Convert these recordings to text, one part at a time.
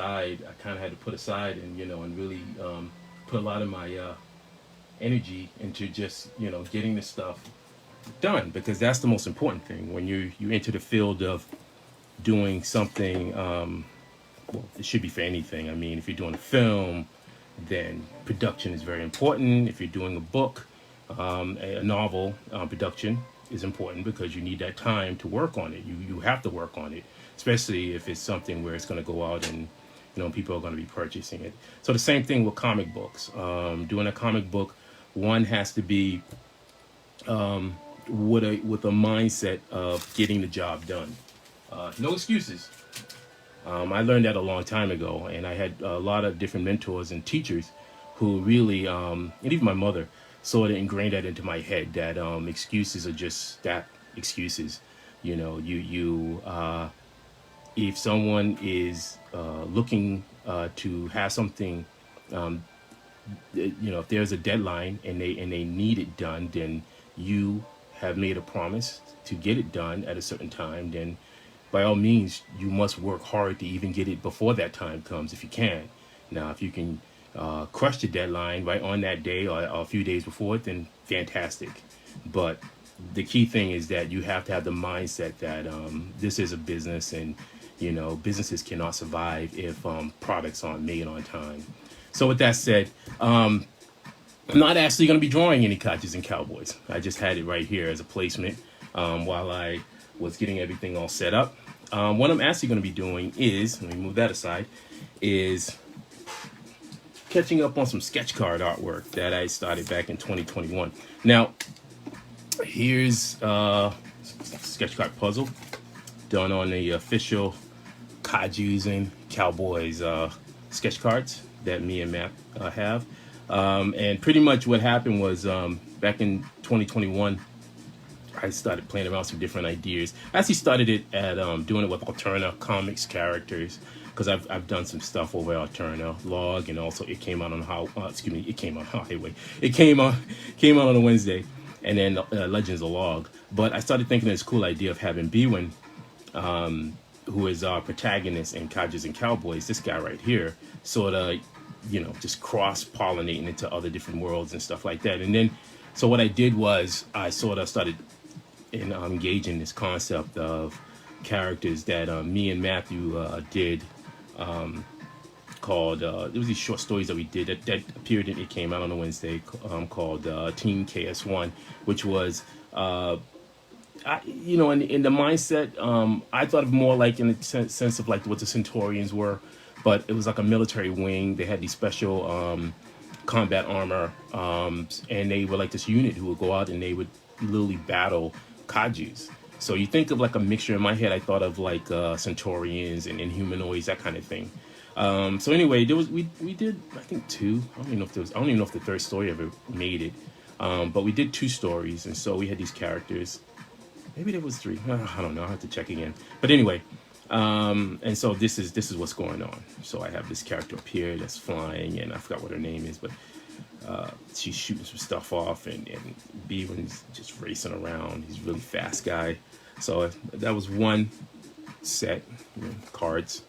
aside. I kind of had to put aside, and and really put a lot of my energy into just getting this stuff done, because that's the most important thing when you enter the field of doing something. Well, it should be for anything. I mean, if you're doing a film, then production is very important. If you're doing a book, a novel, production is important because you need that time to work on it. You have to work on it, especially if it's something where it's going to go out and people are going to be purchasing it. So the same thing with comic books. Doing a comic book, one has to be with a mindset of getting the job done. No excuses. I learned that a long time ago, and I had a lot of different mentors and teachers who really, and even my mother, sort of ingrained that into my head that excuses are just that, excuses. If someone is looking to have something, if there's a deadline and they need it done, then you have made a promise to get it done at a certain time, then by all means, you must work hard to even get it before that time comes if you can. Now, if you can crush the deadline right on that day or a few days before it, then fantastic. But the key thing is that you have to have the mindset that this is a business, and businesses cannot survive if products aren't made on time. So with that said, I'm not actually going to be drawing any Codgers and Cowboys. I just had it right here as a placement while I was getting everything all set up. What I'm actually going to be doing is, let me move that aside, is catching up on some sketch card artwork that I started back in 2021. Now, here's a sketch card puzzle done on the official Codgers and Cowboys sketch cards that me and Matt have. And pretty much what happened was back in 2021, I started playing around some different ideas. I actually started it at doing it with Alterna Comics characters, because I've done some stuff over at Alterna Log, and also it came out on it came out Highway. It came out on a Wednesday, and then Legends of Log. But I started thinking of this cool idea of having Bwin, who is our protagonist in Codgers and Cowboys, this guy right here, sort of just cross-pollinating into other different worlds and stuff like that. And then, so what I did was I sort of started engaging this concept of characters that me and Matthew did, called, there was these short stories that we did that appeared, it came out on a Wednesday, called Team KS1, which was, in the mindset, I thought of more like in the sense of like what the Centaurians were, but it was like a military wing. They had these special combat armor, and they were like this unit who would go out and they would literally battle Kajus. So you think of like a mixture. In my head, I thought of like Centaurians and Inhumanoids, that kind of thing. So anyway, we did, I think, two. I don't even know if the third story ever made it. But we did two stories, and so we had these characters. Maybe there was three. I don't know. I have to check again. But anyway, and so this is what's going on. So I have this character up here that's flying, and I forgot what her name is, but she's shooting some stuff off, and Bevan's just racing around. He's a really fast guy. So that was one set, cards.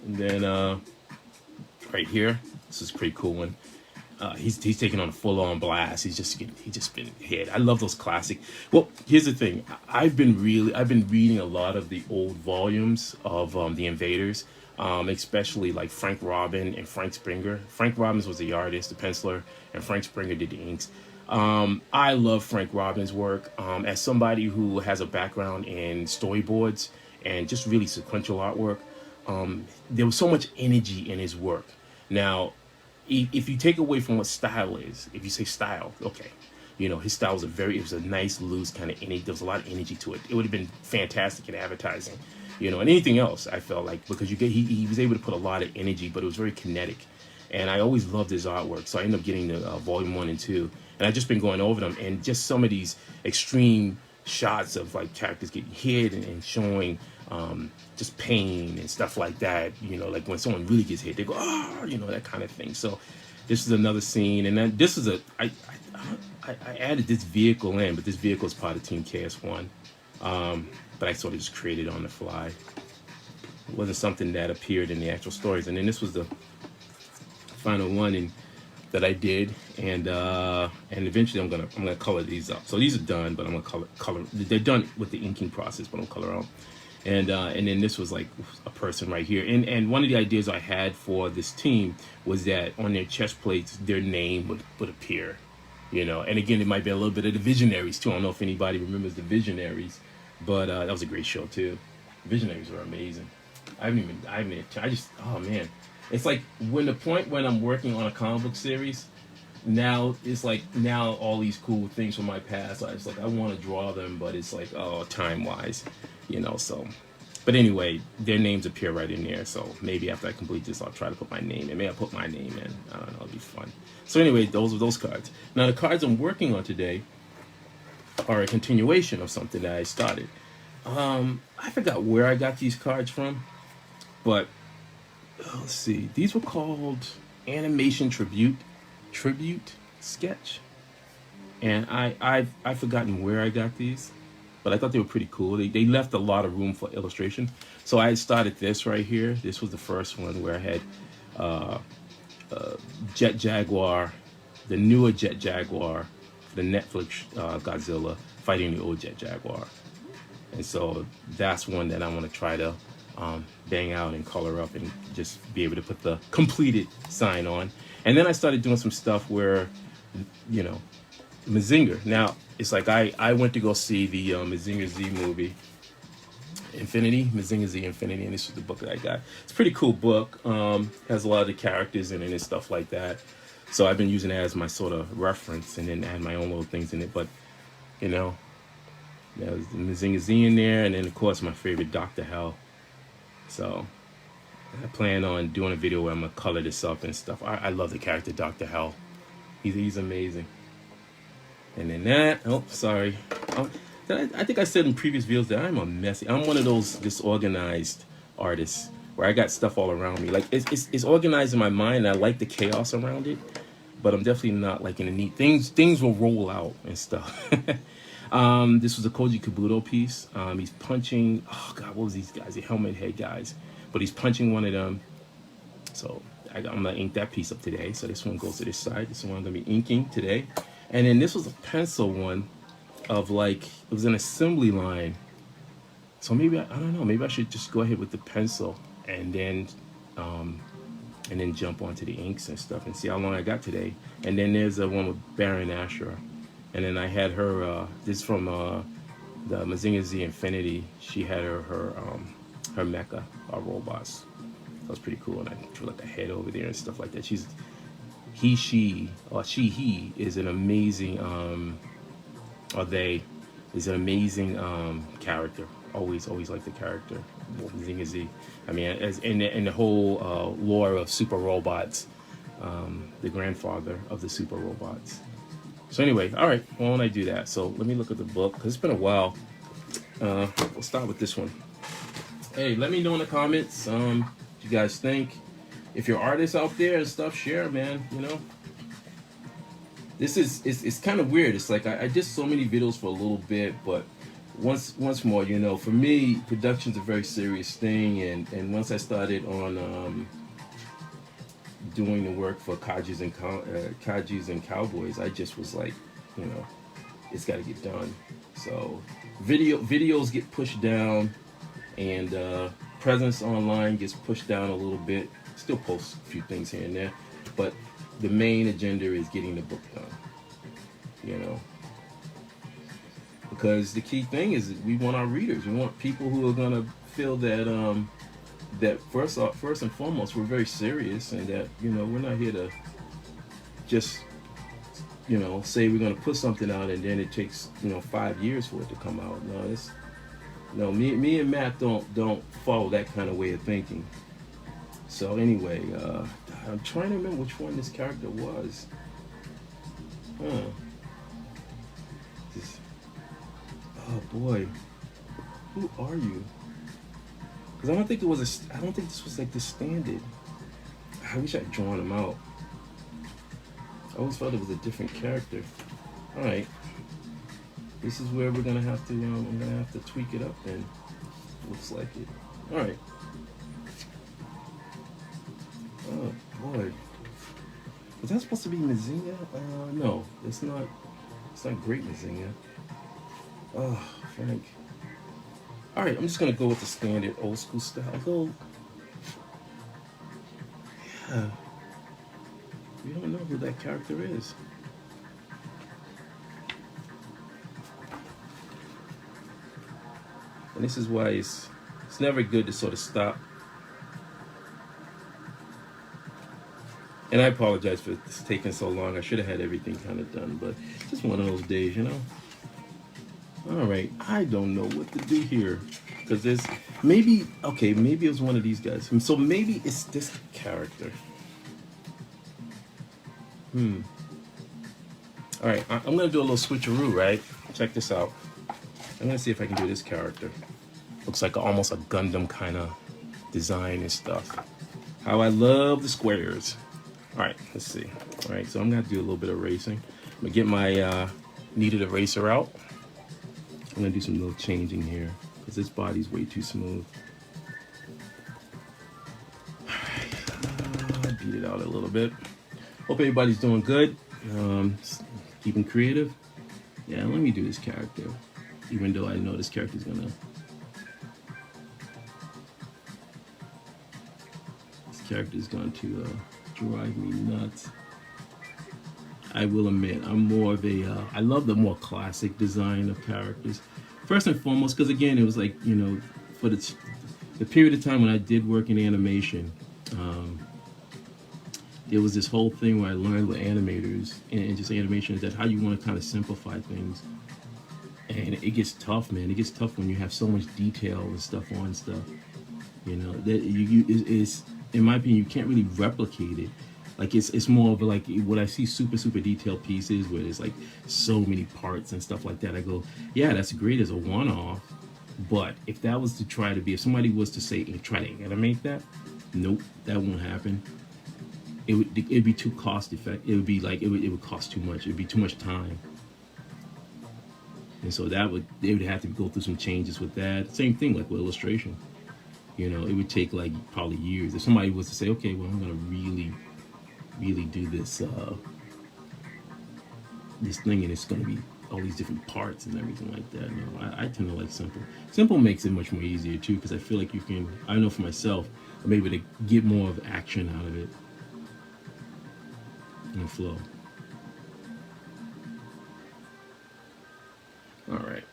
And then right here, this is a pretty cool one. He's taking on a full-on blast. He's just been hit. I love those classic. Well, here's the thing. I've been reading a lot of the old volumes of the Invaders, especially like Frank Robin and Frank Springer. Frank Robbins was the artist, the penciler, and Frank Springer did the inks. I love Frank Robbins' work. As somebody who has a background in storyboards and just really sequential artwork, there was so much energy in his work. Now, if you take away from what style is, if you say style, okay, his style was it was a nice, loose kind of energy. There was a lot of energy to it. It would have been fantastic in advertising, and anything else, I felt like, because he was able to put a lot of energy, but it was very kinetic. And I always loved his artwork. So I ended up getting the volume 1 and 2. And I've just been going over them, and just some of these extreme shots of like characters getting hit and showing just pain and stuff like that, like when someone really gets hit, they go, oh, that kind of thing. So this is another scene, and then this is I added this vehicle in, but this vehicle is part of Team KS1, but I sort of just created on the fly. It wasn't something that appeared in the actual stories. And then this was the final one that I did, and eventually I'm gonna color these up. So these are done, but I'm gonna color. They're done with the inking process, but I'm color out. And then this was like a person right here. And one of the ideas I had for this team was that on their chest plates, their name would appear, you know. And again, it might be a little bit of the Visionaries too. I don't know if anybody remembers the Visionaries, but that was a great show too. Visionaries were amazing. Oh man. It's like when I'm working on a comic book series, now it's like now all these cool things from my past, it's like I want to draw them, but it's like, oh, time wise, you know. So but anyway, their names appear right in there, so maybe after I complete this I'll try to put my name in. Maybe I'll put my name in, I don't know, it'll be fun. So anyway, those are those cards. Now the cards I'm working on today are a continuation of something that I started. I forgot where I got these cards from, but let's see, these were called Animation Tribute Sketch, and I've forgotten where I got these, but I thought they were pretty cool. They left a lot of room for illustration, so I started this right here. This was the first one where I had Jet Jaguar, the newer Jet Jaguar, the Netflix Godzilla fighting the old Jet Jaguar, and so that's one that I want to try to bang out and color up and just be able to put the completed sign on. And then I started doing some stuff where, you know, Mazinger. Now, it's like I went to go see the Mazinger Z movie, Mazinger Z Infinity, and this was the book that I got. It's a pretty cool book. Has a lot of the characters in it and stuff like that. So I've been using it as my sort of reference and then add my own little things in it. But, you know, there's the Mazinger Z in there, and then, of course, my favorite, Dr. Hell. So I plan on doing a video where I'm gonna color this up and stuff. I love the character Dr. Hell. He's amazing. And then that, I think I said in previous videos that I'm one of those disorganized artists where I got stuff all around me. Like it's organized in my mind, and I like the chaos around it, but I'm definitely not like in the neat things. Things will roll out and stuff. This was a Koji Kabuto piece. He's punching, oh god, what was these guys? The helmet head guys. But he's punching one of them. So I'm gonna ink that piece up today. So this one goes to this side. This one I'm gonna be inking today. And then this was a pencil one of like, it was an assembly line. So maybe, I don't know, maybe I should just go ahead with the pencil and then jump onto the inks and stuff and see how long I got today. And then there's a one with Baron Asher. And then I had her, this from the Mazinger Z Infinity. She had her mecha, our robots. That was pretty cool. And I drew like a head over there and stuff like that. He is an amazing, is an amazing character. Always like the character, Mazinger Z. I mean, as in the whole lore of super robots, the grandfather of the super robots. So anyway, all right, why don't I do that? So let me look at the book, because it's been a while. We'll start with this one. Hey, let me know in the comments what you guys think. If you're artists out there and stuff, share, man, you know. This it's kind of weird. It's like I did so many videos for a little bit, but once more, you know, for me, production's a very serious thing, and once I started on doing the work for Kajis and Cowboys, I just was like, you know, it's got to get done. So videos get pushed down, and presence online gets pushed down a little bit. Still post a few things here and there, but the main agenda is getting the book done, you know, because the key thing is that we want our readers, we want people who are gonna feel that that first and foremost, we're very serious, and that, you know, we're not here to just, you know, say we're going to put something out and then it takes, you know, 5 years for it to come out. No, me and Matt don't follow that kind of way of thinking. So anyway, I'm trying to remember which one this character was. Oh boy, who are you? Because I don't think this was like the standard. I wish I'd drawn him out. I always thought it was a different character. All right, this is where we're gonna have to, I'm gonna have to tweak it up. And looks like it. All right. Is that supposed to be Mazinga? No, it's not. It's not great Mazinga. Oh, Frank. All right, I'm just gonna go with the standard old school style. Although, yeah, we don't know who that character is. And this is why it's never good to sort of stop. And I apologize for this taking so long. I should have had everything kind of done, but it's just one of those days, you know. All right, I don't know what to do here because there's maybe okay, maybe it was one of these guys. So maybe it's this character. All right, I'm gonna do a little switcheroo, right? Check this out. I'm gonna see if I can do this character. Looks like almost a Gundam kind of design and stuff. How I love the squares. All right, let's see. All right, so I'm gonna do a little bit of erasing. I'm gonna get my kneaded eraser out. I'm gonna do some little changing here because this body's way too smooth. Beat it out a little bit. Hope everybody's doing good. Keeping creative. Yeah, let me do this character. Even though I know this character's gonna. This character's going to drive me nuts. I will admit, I'm more of a. I love the more classic design of characters. First and foremost, because again, it was like, you know, for the period of time when I did work in animation, there was this whole thing where I learned with animators and just animation is that how you want to kind of simplify things. And it gets tough, man. It gets tough when you have so much detail and stuff on stuff. You know, that it's in my opinion, you can't really replicate it. Like it's more of like what I see super detailed pieces where there's like so many parts and stuff like that. I go, yeah, that's great as a one-off, but if that was to try to be, if somebody was to say try to animate that, nope, that won't happen. It'd be too cost effective. It would be like it would cost too much. It'd be too much time, and so they would have to go through some changes with that. Same thing like with illustration. You know, it would take like probably years. If somebody was to say, okay, well, I'm gonna really do this this thing and it's going to be all these different parts and everything like that. No, I tend to like simple. Simple makes it much more easier too because I feel like you can, I know for myself, I'm able to get more of action out of it and flow. All right.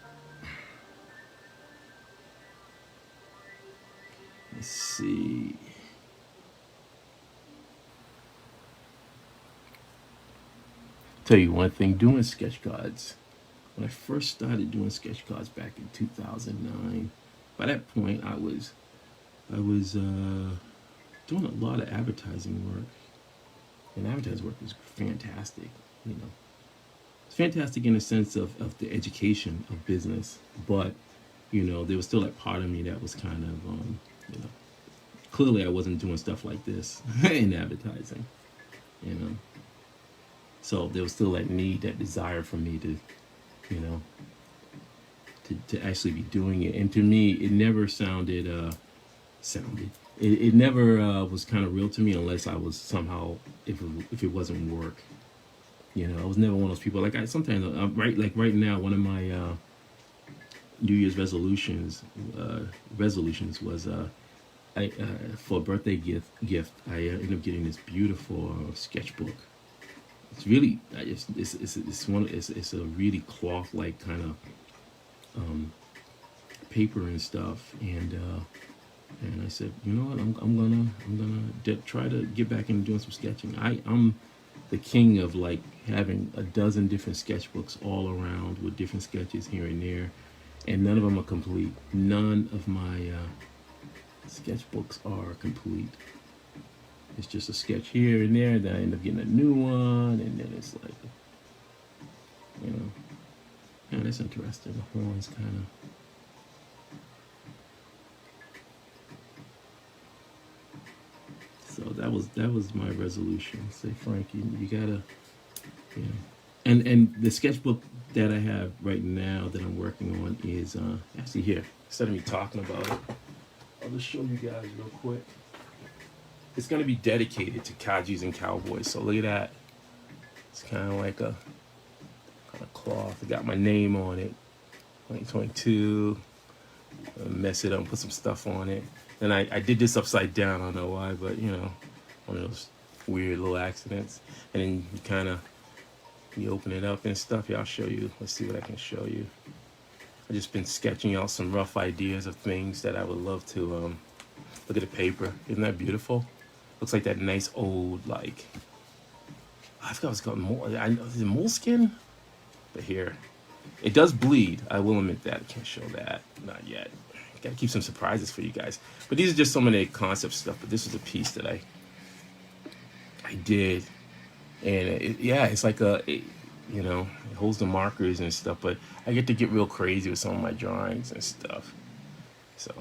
Let's see. Tell you one thing, doing sketch cards. When I first started doing sketch cards back in 2009, by that point I was doing a lot of advertising work, and advertising work was fantastic. You know, it's fantastic in the sense of the education of business, but you know there was still that part of me that was kind of you know, clearly I wasn't doing stuff like this in advertising. You know. So there was still that need, that desire for me to, you know, to actually be doing it. And to me, it never it never was kind of real to me unless I was somehow, if it wasn't work. You know, I was never one of those people. Like sometimes, right now, one of my New Year's resolutions was for a birthday gift, I ended up getting this beautiful sketchbook. It's really, it's a really cloth-like kind of paper and stuff, and I said, you know what, I'm gonna try to get back into doing some sketching. I'm the king of like having a dozen different sketchbooks all around with different sketches here and there, and none of them are complete. None of my sketchbooks are complete. It's just a sketch here and there, then I end up getting a new one, and then it's like, you know, yeah, that's interesting. The horns kind of. So that was my resolution. Say, Frank, you gotta, you know, and the sketchbook that I have right now that I'm working on is actually here. Instead of me talking about it, I'll just show you guys real quick. It's going to be dedicated to Kajis and cowboys. So look at that. It's kind of like a kind of cloth. It got my name on it. 2022. Mess it up and put some stuff on it. And I did this upside down. I don't know why, but you know, one of those weird little accidents. And then you kind of, you open it up and stuff. Yeah, I'll show you. Let's see what I can show you. I've just been sketching out some rough ideas of things that I would love to, look at the paper. Isn't that beautiful? Looks like that nice old, like, I forgot what's called, is it moleskin? But here, it does bleed. I will admit that. I can't show that. Not yet. Gotta keep some surprises for you guys. But these are just some of the concept stuff. But this is a piece that I did. And yeah, it's like you know, it holds the markers and stuff. But I get to get real crazy with some of my drawings and stuff. So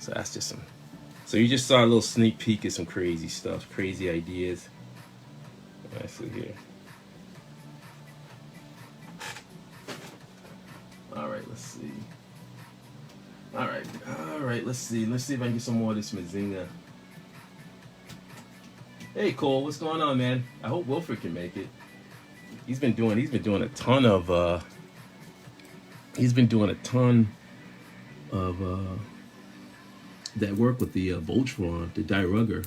that's just some. So you just saw a little sneak peek at some crazy stuff, crazy ideas. Let's see here. All right, let's see. All right, let's see. Let's see if I can get some more of this Mazinga. Hey Cole, what's going on, man? I hope Wilfred can make it. He's been doing a ton of that work with the Voltron, the die rugger.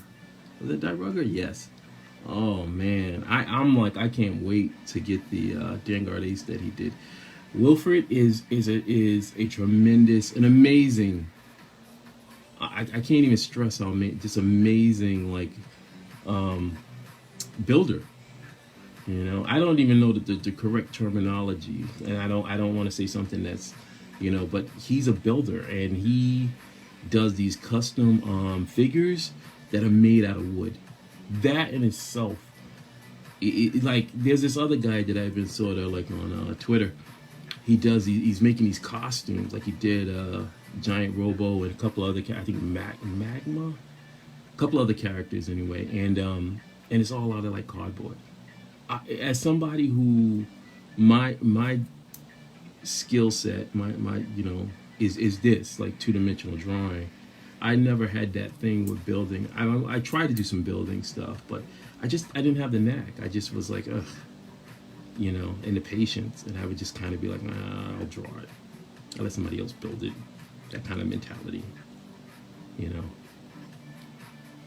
Was it die rugger? Yes. Oh man, I'm like, I can't wait to get the Vanguard Ace that he did. Wilfred is a tremendous, an amazing. I can't even stress how just amazing, like, builder. You know, I don't even know the correct terminology, and I don't want to say something that's, you know, but he's a builder and he does these custom figures that are made out of wood. That in itself, like, there's this other guy that I've been sort of like on Twitter. He's making these costumes, like he did Giant Robo and a couple other, I think Magma, a couple other characters anyway, and it's all out of like cardboard. As somebody who, my skill set, my you know, is this like two-dimensional drawing. I never had that thing with building. I tried to do some building stuff, but I didn't have the knack. I just was like, ugh, you know, and the patience, and I would just kind of be like, I'll draw it. I'll let somebody else build it. That kind of mentality, you know.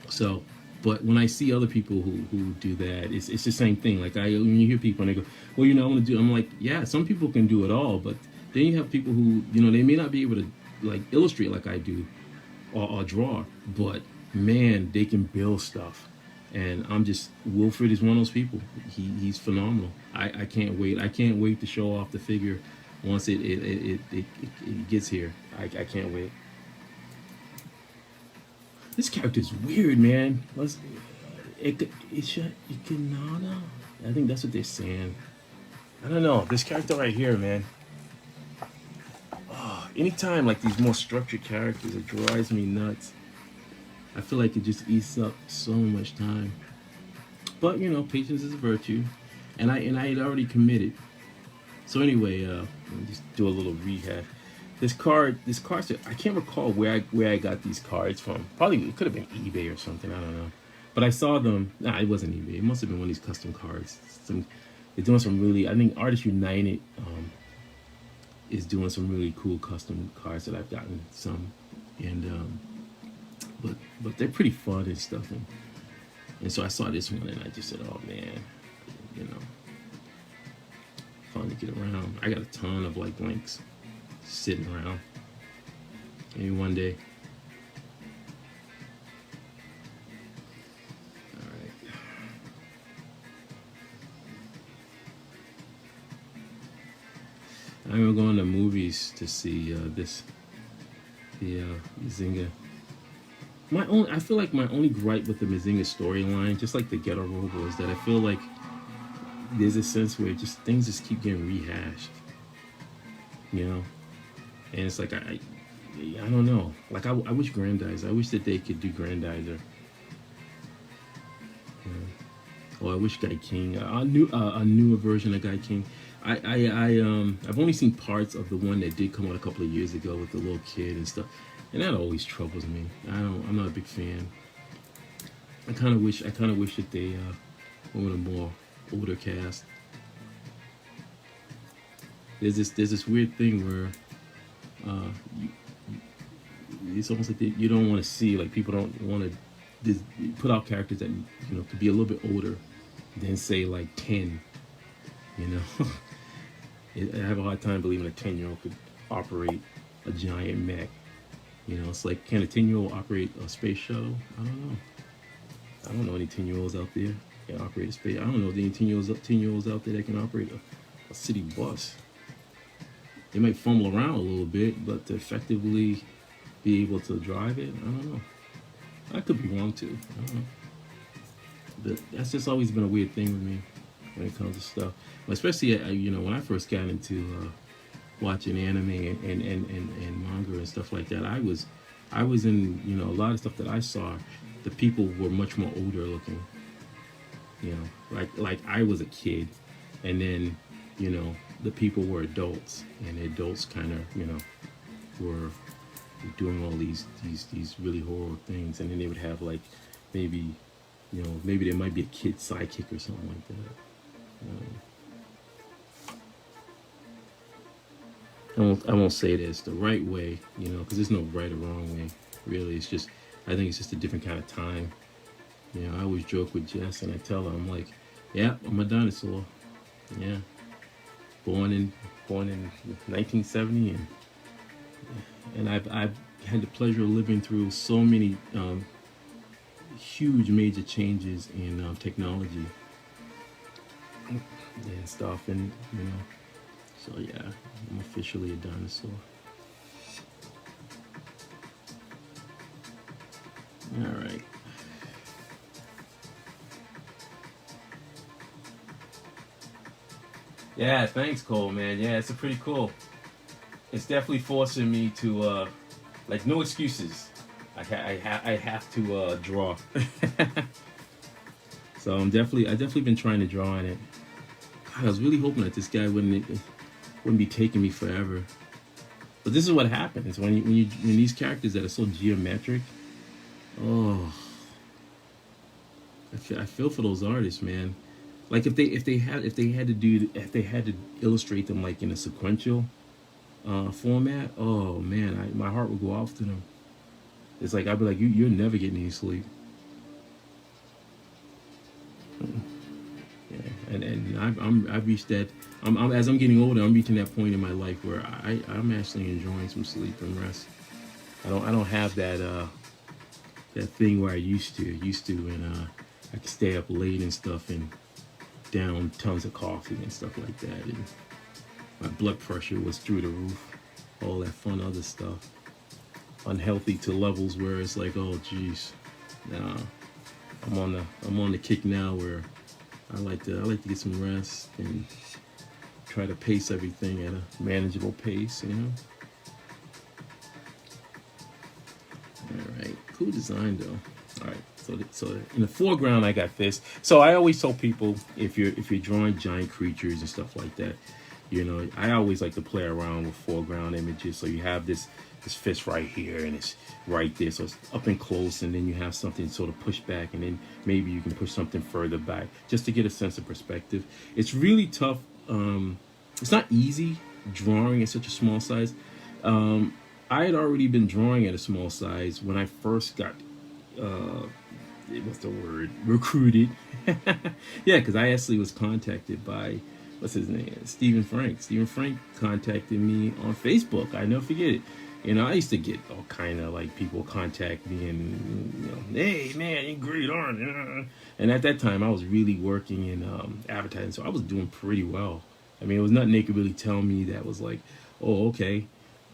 So, but when I see other people who do that, it's the same thing. Like when you hear people and they go, well, you know, I'm like, yeah, some people can do it all, but then you have people who, you know, they may not be able to like illustrate like I do, or draw, but man, they can build stuff. And Wilfred is one of those people. He's phenomenal. I can't wait. I can't wait to show off the figure once it gets here. I can't wait. This character is weird, man. Ikenada? I think that's what they're saying. I don't know. This character right here, man. Oh, anytime like these more structured characters, it drives me nuts. I feel like it just eats up so much time. But you know, patience is a virtue, and I had already committed. So anyway, let me just do a little rehash. This card, I can't recall where I got these cards from. Probably it could have been eBay or something. I don't know. But I saw them. Nah, it wasn't eBay. It must have been one of these custom cards. They're doing some really. I think Artists United is doing some really cool custom cards that I've gotten some, and but they're pretty fun and stuff. And so I saw this one and I just said, oh man, you know, fun to get around. I got a ton of like blanks sitting around. Maybe one day. All right. I remember going to movies to see the Mazinga. I feel like my only gripe with the Mazinga storyline, just like the Ghetto Robo, is that I feel like there's a sense where things just keep getting rehashed, you know. And it's like I don't know. Like I wish Grandizer. I wish that they could do Grandizer. You know? Or I wish Guy King. A newer version of Guy King. I've only seen parts of the one that did come out a couple of years ago with the little kid and stuff. And that always troubles me. I'm not a big fan. I kind of wish that they went with a more older cast. There's this weird thing where uh, you, it's almost like you don't want to see, like people don't want to put out characters that could be a little bit older than say like 10. You know, I have a hard time believing a 10-year-old could operate a giant mech. You know, it's like, can a 10-year-old operate a space shuttle? I don't know. I don't know any 10-year-olds out there that can operate a space. I don't know any 10-year-olds out there that can operate a city bus. They might fumble around a little bit, but to effectively be able to drive it, I don't know. I could be wrong too. I don't know. But that's just always been a weird thing with me when it comes to stuff. Especially, when I first got into watching anime and manga and stuff like that, I was in, a lot of stuff that I saw, the people were much more older looking. Like I was a kid, and then, the people were adults, and the adults kind of, were doing all these really horrible things, and then they would have like maybe there might be a kid sidekick or something like that. I won't say this the right way, because there's no right or wrong way. Really, it's just, I think it's just a different kind of time. I always joke with Jess, and I tell her, I'm like, yeah, I'm a dinosaur. Yeah, born in 1970, and I've had the pleasure of living through so many huge major changes in technology and stuff, and so yeah, I'm officially a dinosaur. All right. Yeah, thanks, Cole, man. Yeah, it's a pretty cool. It's definitely forcing me to like, no excuses. I have to draw. So I've definitely been trying to draw in it. God, I was really hoping that this guy wouldn't be taking me forever. But this is what happens when these characters that are so geometric. Oh, I feel for those artists, man. Like if they had to illustrate them like in a sequential format. Oh man, my heart would go off to them. It's like I'd be like, you're never getting any sleep. Yeah, and I've reached that. As I'm getting older, I'm reaching that point in my life where I'm actually enjoying some sleep and rest. I don't have that thing where I used to, and I could stay up late and stuff and down tons of coffee and stuff like that, and my blood pressure was through the roof, all that fun other stuff, unhealthy to levels where it's like, oh geez, nah, I'm on the kick now where I like to get some rest and try to pace everything at a manageable pace, All right, cool design though. All right, so in the foreground I got this. So I always tell people, if you're drawing giant creatures and stuff like that, I always like to play around with foreground images. So you have this fist right here, and it's right there, so it's up and close, and then you have something sort of pushed back, and then maybe you can push something further back just to get a sense of perspective. It's really tough. It's not easy drawing at such a small size. I had already been drawing at a small size when I first got what's the word, recruited. Yeah, because I actually was contacted by, what's his name, Stephen Frank contacted me on Facebook. I never forget it. I used to get all kind of like people contact me and hey man, you're great, aren't you? And at that time I was really working in advertising, so I was doing pretty well. I mean, it was nothing they could really tell me that was like, oh okay,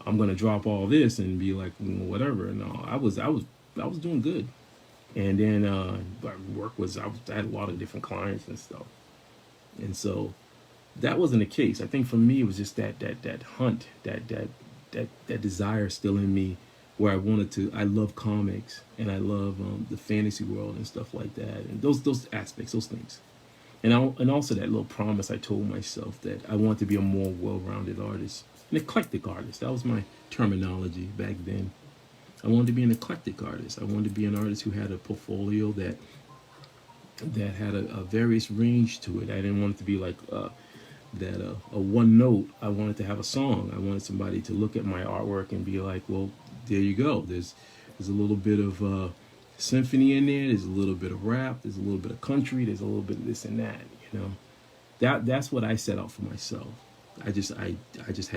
I'm gonna drop all this and be like, whatever. No, I was doing good. And then work was, I had a lot of different clients and stuff, and so that wasn't the case. I think for me it was just that hunt, that desire still in me, where I love comics, and I love the fantasy world and stuff like that, and those aspects, those things, and also that little promise I told myself that I want to be a more well-rounded artist, an eclectic artist. That was my terminology back then. I wanted to be an eclectic artist. I wanted to be an artist who had a portfolio that that had a various range to it. I didn't want it to be like a one note. I wanted to have a song. I wanted somebody to look at my artwork and be like, well, there you go. There's a little bit of symphony in there. There's a little bit of rap. There's a little bit of country. There's a little bit of this and that. You know, that's what I set out for myself. I just had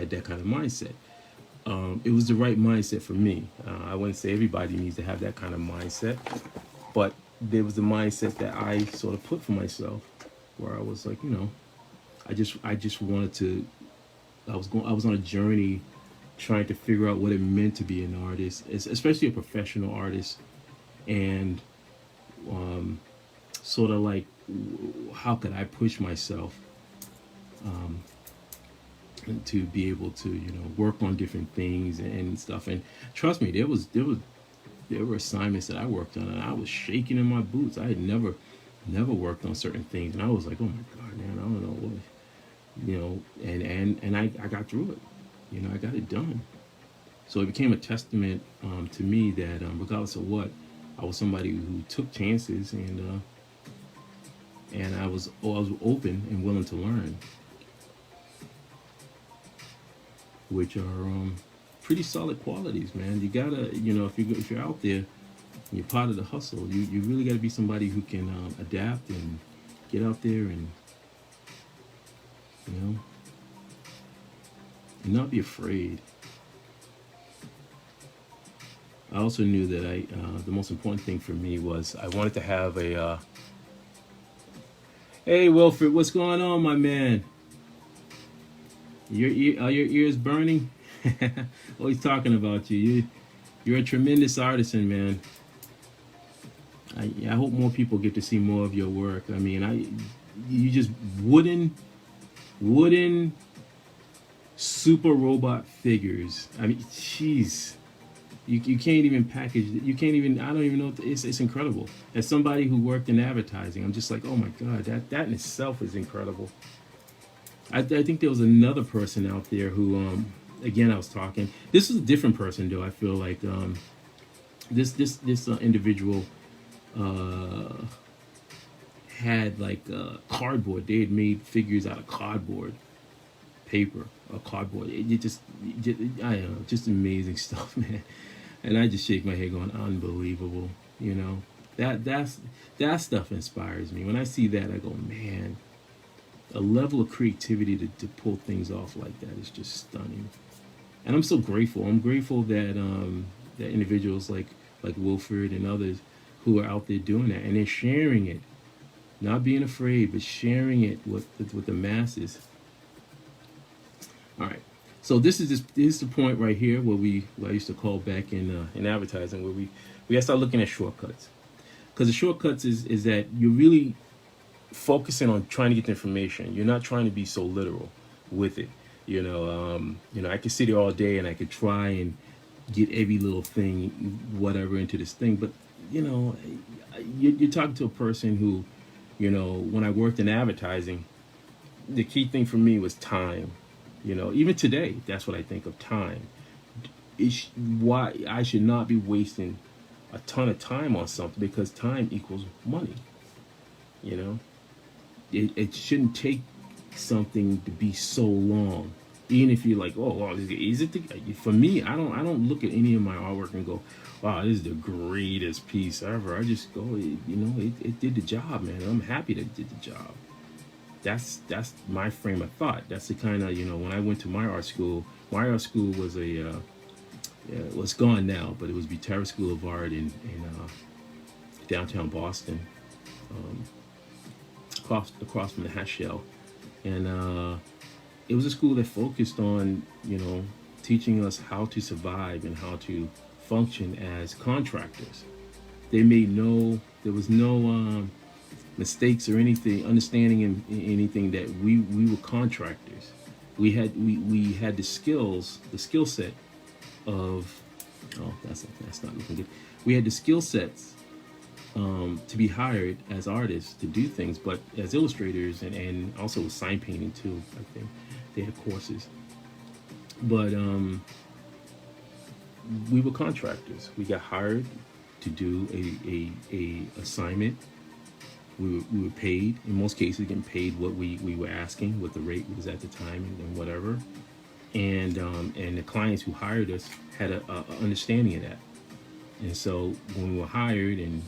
that kind of mindset. It was the right mindset for me. I wouldn't say everybody needs to have that kind of mindset, but there was the mindset that I sort of put for myself, where I was like, you know, I just wanted to. I was on a journey, trying to figure out what it meant to be an artist, especially a professional artist, and sort of like, how could I push myself to be able to, you know, work on different things and stuff. And trust me, there were assignments that I worked on, and I was shaking in my boots. I had never worked on certain things, and I was like, oh my god, man, I don't know what, you know. And I got through it. You know, I got it done. So it became a testament to me that regardless of what, I was somebody who took chances, and I was open and willing to learn, which are pretty solid qualities, man. You gotta, you know, if you're out there and you're part of the hustle, you really gotta be somebody who can adapt and get out there and, you know, and not be afraid. I also knew that the most important thing for me was I wanted to have a. Hey Wilfred, what's going on, my man? Are your ears burning? Always talking about you. You're a tremendous artisan, man. I hope more people get to see more of your work. I mean, you just wooden super robot figures. I mean, jeez. You can't even package. You can't even. I don't even know. It's incredible. As somebody who worked in advertising, I'm just like, oh my god, that in itself is incredible. I think there was another person out there who, again, I was talking. This is a different person, though. I feel like this individual had like cardboard. They had made figures out of cardboard paper or cardboard. It just I don't know, just amazing stuff, man. And I just shake my head, going, unbelievable. You know, that stuff inspires me. When I see that, I go, man. A level of creativity to pull things off like that is just stunning, and I'm so grateful. I'm grateful that that individuals like Wilfred and others who are out there doing that, and they're sharing it, not being afraid, but sharing it with the masses. All right, so this is the point right here where I used to call back in advertising, where we got to start looking at shortcuts, because the shortcuts is that you're really focusing on trying to get the information. You're not trying to be so literal with it. You know, I could sit here all day and I could try and get every little thing, whatever, into this thing. But, you know, you're talking to a person who, you know, when I worked in advertising, the key thing for me was time. You know, even today, that's what I think of, time. Why I should not be wasting a ton of time on something, because time equals money. You know, it shouldn't take something to be so long, even if you're like, oh, wow, is it for me? I don't look at any of my artwork and go, wow, this is the greatest piece ever. I just go, you know, it did the job, man. I'm happy that it did the job. That's my frame of thought. That's the kind of, you know, when I went to my art school was it's gone now, but it was Butera School of Art in downtown Boston. Across from the Hatch Shell, and it was a school that focused on, you know, teaching us how to survive and how to function as contractors. There was no mistakes or anything, understanding in anything, that we were contractors. We had the skill set of, oh, that's not looking good. We had the skill sets to be hired as artists to do things, but as illustrators and also with sign painting too. I think they had courses, but we were contractors. We got hired to do a assignment, we were paid, in most cases getting paid what we were asking, what the rate was at the time, and whatever. And the clients who hired us had a understanding of that. And so when we were hired and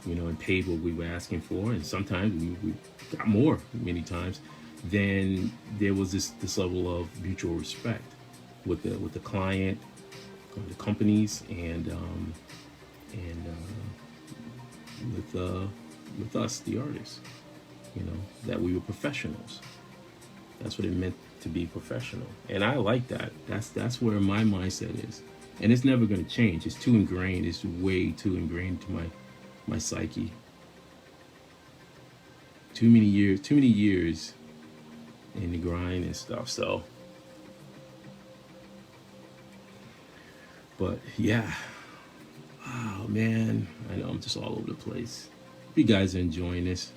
and paid what we were asking for, and sometimes we got more many times, then there was this level of mutual respect with the client, the companies, and with us, the artists. That we were professionals. That's what it meant to be professional, and I like that. That's where my mindset is, and it's never going to change. It's too ingrained. It's way too ingrained to my psyche. Too many years in the grind and stuff. So, but yeah, oh man, I know I'm just all over the place. Hope you guys are enjoying this.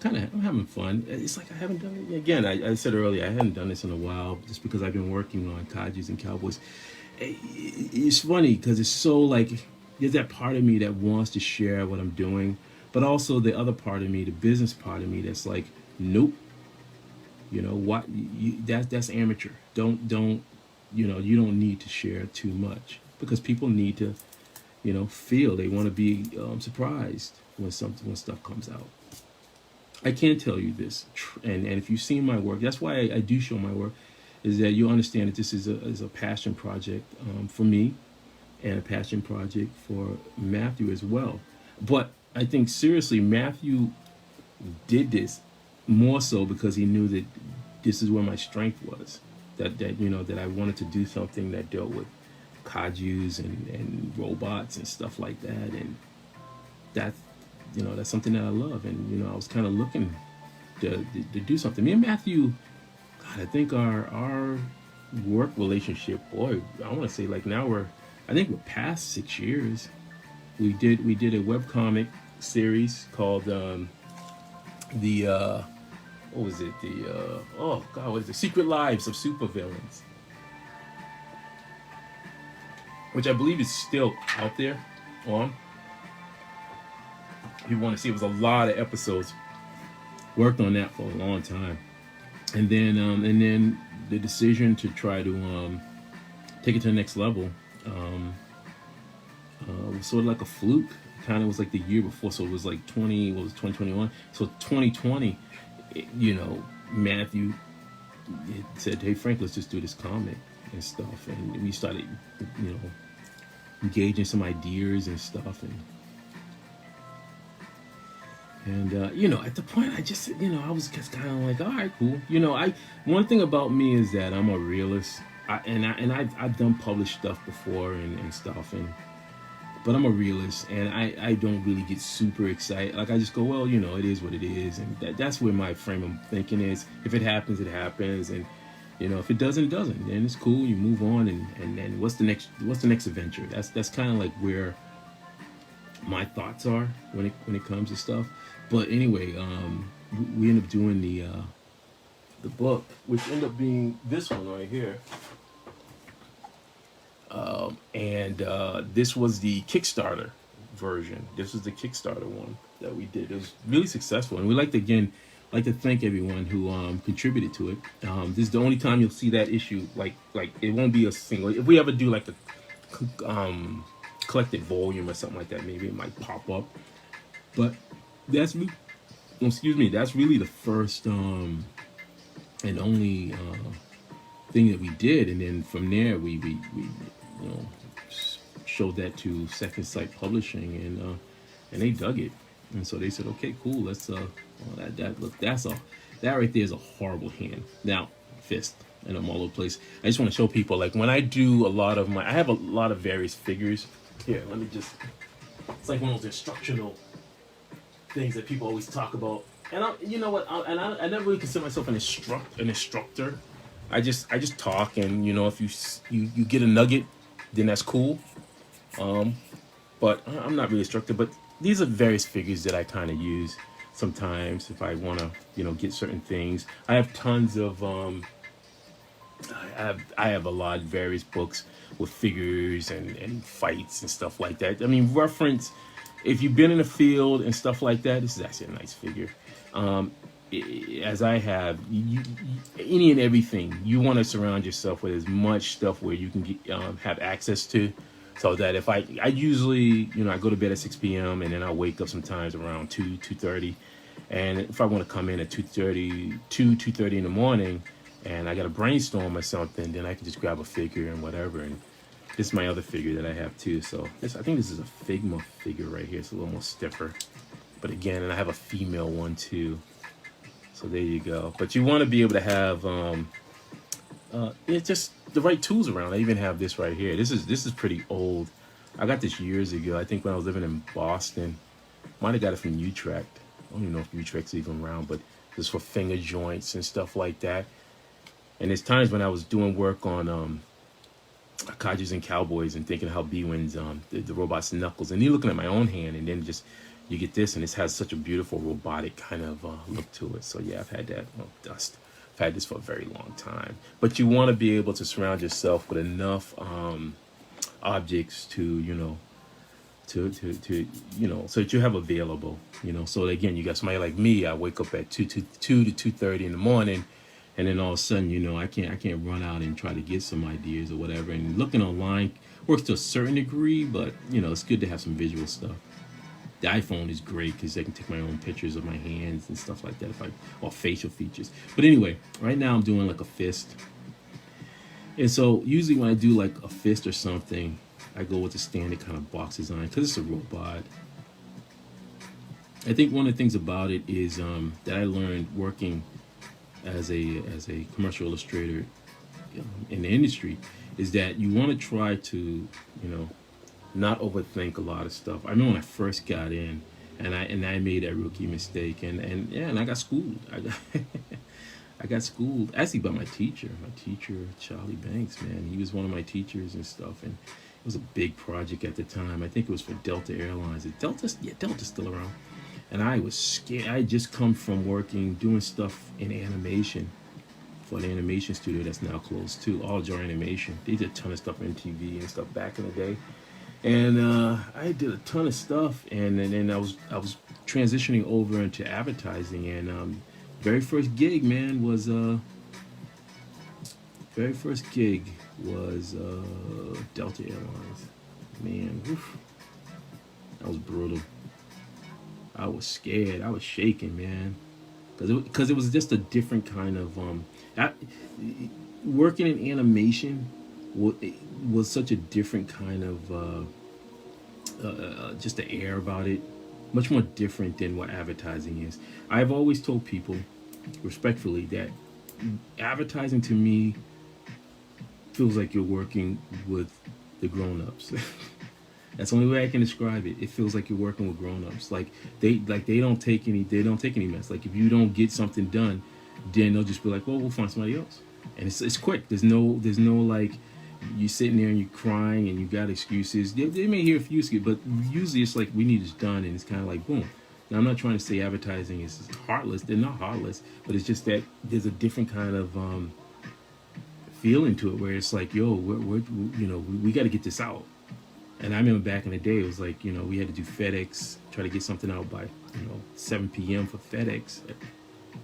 I'm having fun. It's like I haven't done it again. I said earlier I hadn't done this in a while, just because I've been working on Kajus and Cowboys. It's funny because it's so like there's that part of me that wants to share what I'm doing, but also the other part of me, the business part of me, that's like, nope. What? That's amateur. Don't you don't need to share too much, because people need to feel, they want to be surprised when stuff comes out. I can tell you this, and if you've seen my work, that's why I do show my work, is that you understand that this is a passion project for me, and a passion project for Matthew as well. But I think seriously, Matthew did this more so because he knew that this is where my strength was. That I wanted to do something that dealt with kajus and robots and stuff like that, and that's something that I love, and I was kind of looking to do something. Me and Matthew, God, I think our work relationship, boy, I want to say like now we're past 6 years. We did a webcomic series called what was it? What is it? Secret Lives of Supervillains, which I believe is still out there on. If you want to see, it was a lot of episodes. Worked on that for a long time, and then the decision to try to take it to the next level was sort of like a fluke. Kind of was like the year before, so it was like 2021. So 2020, Matthew said, "Hey Frank, let's just do this comic and stuff," and we started, engaging some ideas and stuff, and at the point, I just, I was just kind of like, all right, cool. One thing about me is that I'm a realist, I've done published stuff before and stuff, but I'm a realist, and I don't really get super excited. Like, I just go, well, it is what it is, and that's where my frame of thinking is. If it happens, it happens, and if it doesn't, it doesn't. Then it's cool. You move on, and then what's the next adventure? That's kind of like where my thoughts are when it comes to stuff. But anyway, we ended up doing the book, which ended up being this one right here. And this was the Kickstarter version. This was the Kickstarter one that we did. It was really successful, and we like to thank everyone who contributed to it. This is the only time you'll see that issue. Like it won't be a single. If we ever do like a collected volume or something like that, maybe it might pop up. But that's really the first and only thing that we did, and then from there we showed that to Second Sight Publishing, and they dug it, and so they said, okay, cool, let's that right there is a horrible hand. Now, fist, and I'm all over the place. I just want to show people, like, when I do I have a lot of various figures. Here, let me just, it's like one of those instructional things that people always talk about. And I never really consider myself an instructor. I just talk, and if you get a nugget, then that's cool. But I'm not really instructor. But these are various figures that I kind of use sometimes if I want to get certain things. I have tons of I have a lot of various books with figures and fights and stuff like that. I mean, reference if you've been in the field and stuff like that, this is actually a nice figure. As I have, any and everything, you want to surround yourself with as much stuff where you can have access to, so that if I usually, I go to bed at 6 p.m. and then I wake up sometimes around 2:30, and if I want to come in at 2:30 in the morning, and I got to brainstorm or something, then I can just grab a figure and whatever. And this is my other figure that I have too. So I think this is a Figma figure right here. It's a little more stiffer, but again, and I have a female one too. So there you go. But you want to be able to have it's just the right tools around. I even have this right here. This is pretty old. I got this years ago. I think when I was living in Boston. Might have got it from Utrecht. I don't even know if Utrecht's even around, but this for finger joints and stuff like that. And there's times when I was doing work on Kajus and Cowboys and thinking how B-Win's the robot's knuckles, and then looking at my own hand, and then just you get this, and this has such a beautiful robotic kind of look to it. So yeah, I've had that. Dust. I've had this for a very long time. But you want to be able to surround yourself with enough objects to so that you have available. So again, you got somebody like me. I wake up at 2 to 2:30 in the morning, and then all of a sudden, I can't run out and try to get some ideas or whatever. And looking online works to a certain degree, but it's good to have some visual stuff. The iPhone is great because I can take my own pictures of my hands and stuff like that, or facial features. But anyway, right now I'm doing like a fist. And so usually when I do like a fist or something, I go with the standard kind of box design because it's a robot. I think one of the things about it is that I learned working as a commercial illustrator in the industry is that you want to try to, not overthink a lot of stuff. I remember when I first got in, and I made that rookie mistake, and I got schooled. I got schooled actually by my teacher, Charlie Banks. Man, he was one of my teachers and stuff, and it was a big project at the time. I think it was for Delta Airlines. Delta's still around, and I was scared. I had just come from doing stuff in animation for an animation studio that's now closed too, All Jar Animation. They did a ton of stuff on TV and stuff back in the day. And I did a ton of stuff, and then I was transitioning over into advertising, and very first gig was Delta Airlines. Man, oof, that was brutal. I was scared. I was shaking, man, because it was just a different kind of working in animation was such a different kind of just the air about it, much more different than what advertising is. I've always told people respectfully that advertising to me feels like you're working with the grown-ups. That's the only way I can describe it. It feels like you're working with grown-ups. Like they don't take any mess. Like if you don't get something done, then they'll just be like, well, we'll find somebody else. And it's quick. There's no like you sitting there and you're crying and you got excuses. They may hear a few excuses, but usually it's like we need this done, and it's kind of like boom. Now I'm not trying to say advertising is heartless. They're not heartless, but it's just that there's a different kind of feeling to it where it's like, yo, we got to get this out. And I remember back in the day, it was like, we had to do FedEx, try to get something out by 7 p.m. for FedEx.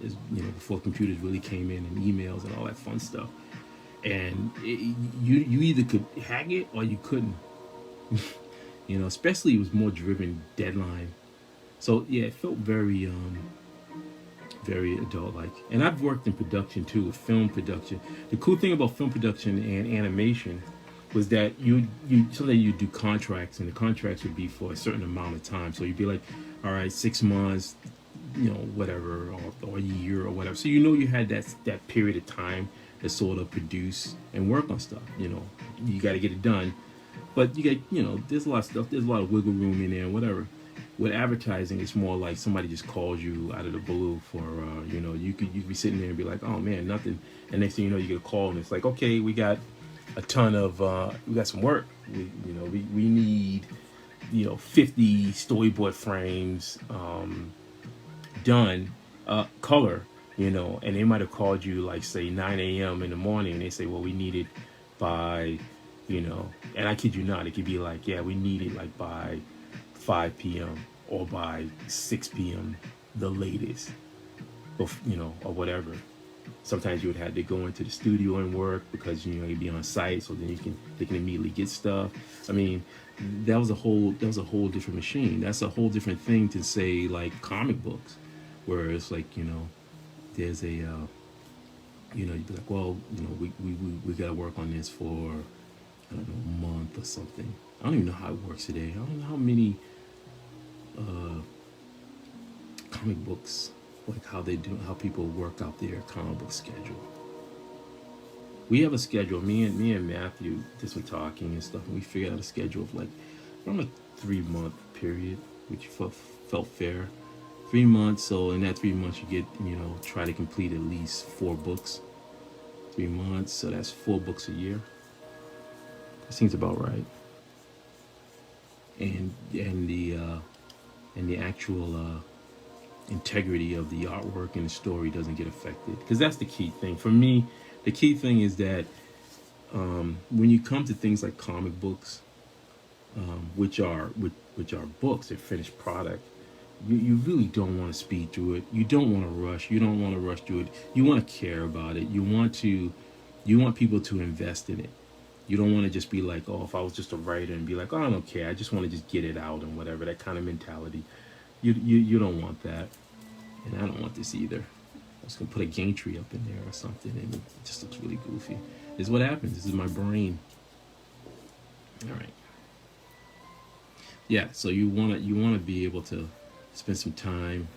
Before computers really came in and emails and all that fun stuff. And you either could hack it or you couldn't. Especially it was more driven deadline. So yeah, it felt very very adult-like. And I've worked in production too, with film production. The cool thing about film production and animation was that you do contracts, and the contracts would be for a certain amount of time. So you'd be like, all right, 6 months, whatever, or a year or whatever. So you had that period of time to sort of produce and work on stuff. You got to get it done, but you get there's a lot of stuff. There's a lot of wiggle room in there, and whatever. With advertising, it's more like somebody just calls you out of the blue for you could be sitting there and be like, oh man, nothing, and next thing you know, you get a call and it's like, okay, we got a ton of we got some work. We need 50 storyboard frames done, color. And they might have called you like say 9 a.m. in the morning, and they say, well, we need it by and I kid you not, it could be like, yeah, we need it like by 5 p.m. or by 6 p.m. the latest, or or whatever. Sometimes you would have to go into the studio and work because you'd be on site, so then they can immediately get stuff. I mean, that was a whole different machine. That's a whole different thing to say like comic books, where it's like there's a you'd be like, well, we got to work on this for I don't know a month or something. I don't even know how it works today. I don't know how many comic books, like how people work out their comic book schedule. We have a schedule. Me and Matthew did some talking and stuff, and we figured out a schedule of like around a 3-month period, which felt fair. 3 months. So in that 3 months, you get try to complete at least 4 books. 3 months, so that's 4 books a year. That seems about right. And the actual integrity of the artwork and the story doesn't get affected, because that's the key thing for me. The key thing is that when you come to things like comic books, which are books, they're finished product, you really don't want to speed through it. You don't want to rush. You don't want to rush through it. You want to care about it. You want people to invest in it. You don't want to just be like, oh, if I was just a writer and be like, oh, I don't care, I just want to just get it out and whatever, that kind of mentality. You don't want that, and I don't want this either. I was gonna put a game tree up in there or something, and it just looks really goofy. This is what happens. This is my brain. All right. Yeah. So you wanna be able to spend some time,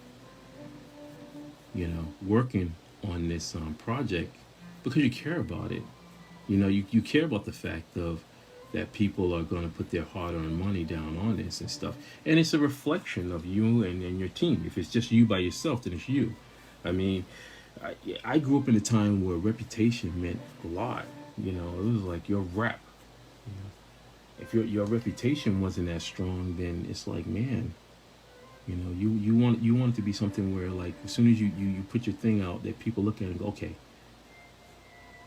working on this project because you care about it. You care about the fact of that people are going to put their hard-earned money down on this and stuff. And it's a reflection of you and your team. If it's just you by yourself, then it's you. I mean, I grew up in a time where reputation meant a lot. It was like your rep. If your reputation wasn't that strong, then it's like, man, you want it to be something where, like, as soon as you put your thing out, that people look at it and go, okay,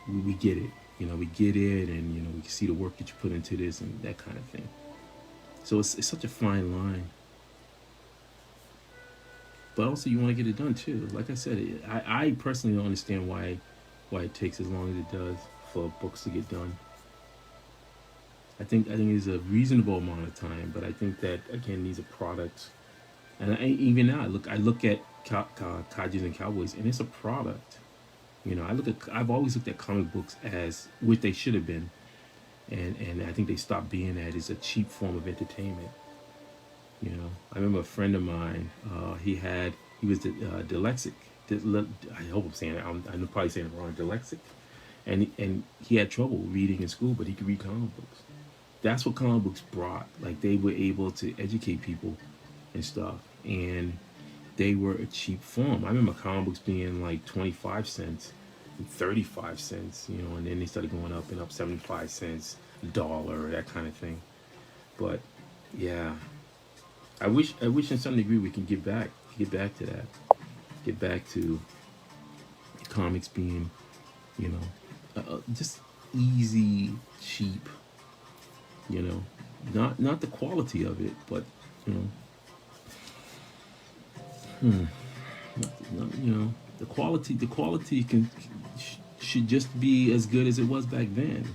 we get it. We get it, and we can see the work that you put into this and that kind of thing. So it's such a fine line. But also you want to get it done too. Like I said, I personally don't understand why it takes as long as it does for books to get done. I think it's a reasonable amount of time, but I think that, again, these are products. And even now, I look at Kajis and Cowboys, and it's a product. I've always looked at comic books as, which they should have been, and I think they stopped being that, as a cheap form of entertainment. I remember a friend of mine, he was dyslexic. I hope I'm saying it. I'm probably saying it wrong. Dyslexic, and he had trouble reading in school, but he could read comic books. That's what comic books brought. Like, they were able to educate people and stuff, and they were a cheap form. I remember comic books being like 25 cents and 35 cents, and then they started going up and up, 75 cents, $1, that kind of thing. But yeah, I wish in some degree we can get back to that. Get back to comics being, just easy, cheap, not the quality of it, but, the quality should just be as good as it was back then.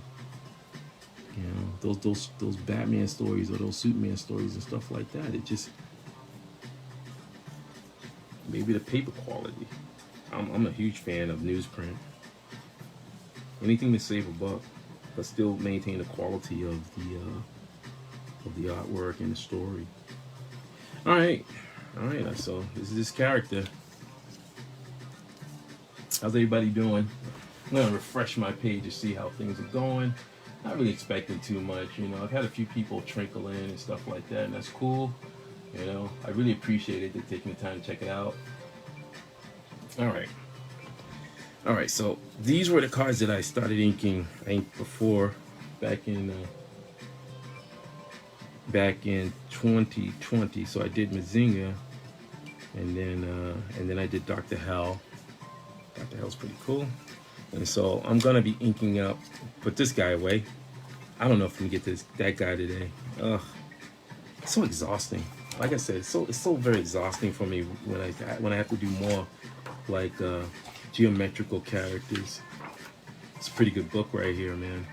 Those Batman stories or those Superman stories and stuff like that. It just, maybe the paper quality. I'm a huge fan of newsprint. Anything to save a buck, but still maintain the quality of the artwork and the story. All right. So this is this character. How's everybody doing? I'm gonna refresh my page to see how things are going. Not really expecting too much, I've had a few people trickle in and stuff like that, and that's cool. I really appreciated it, taking the time to check it out. All right. So these were the cards that I started inking, I think, before, back in 2020. So I did Mazinga, and then I did Dr. Hell. Dr. Hell's pretty cool. And so I'm gonna be inking up. Put this guy away. I don't know if we can get that guy today. Ugh. so exhausting. Like I said, it's so very exhausting for me when I have to do more like geometrical characters. It's a pretty good book right here, man.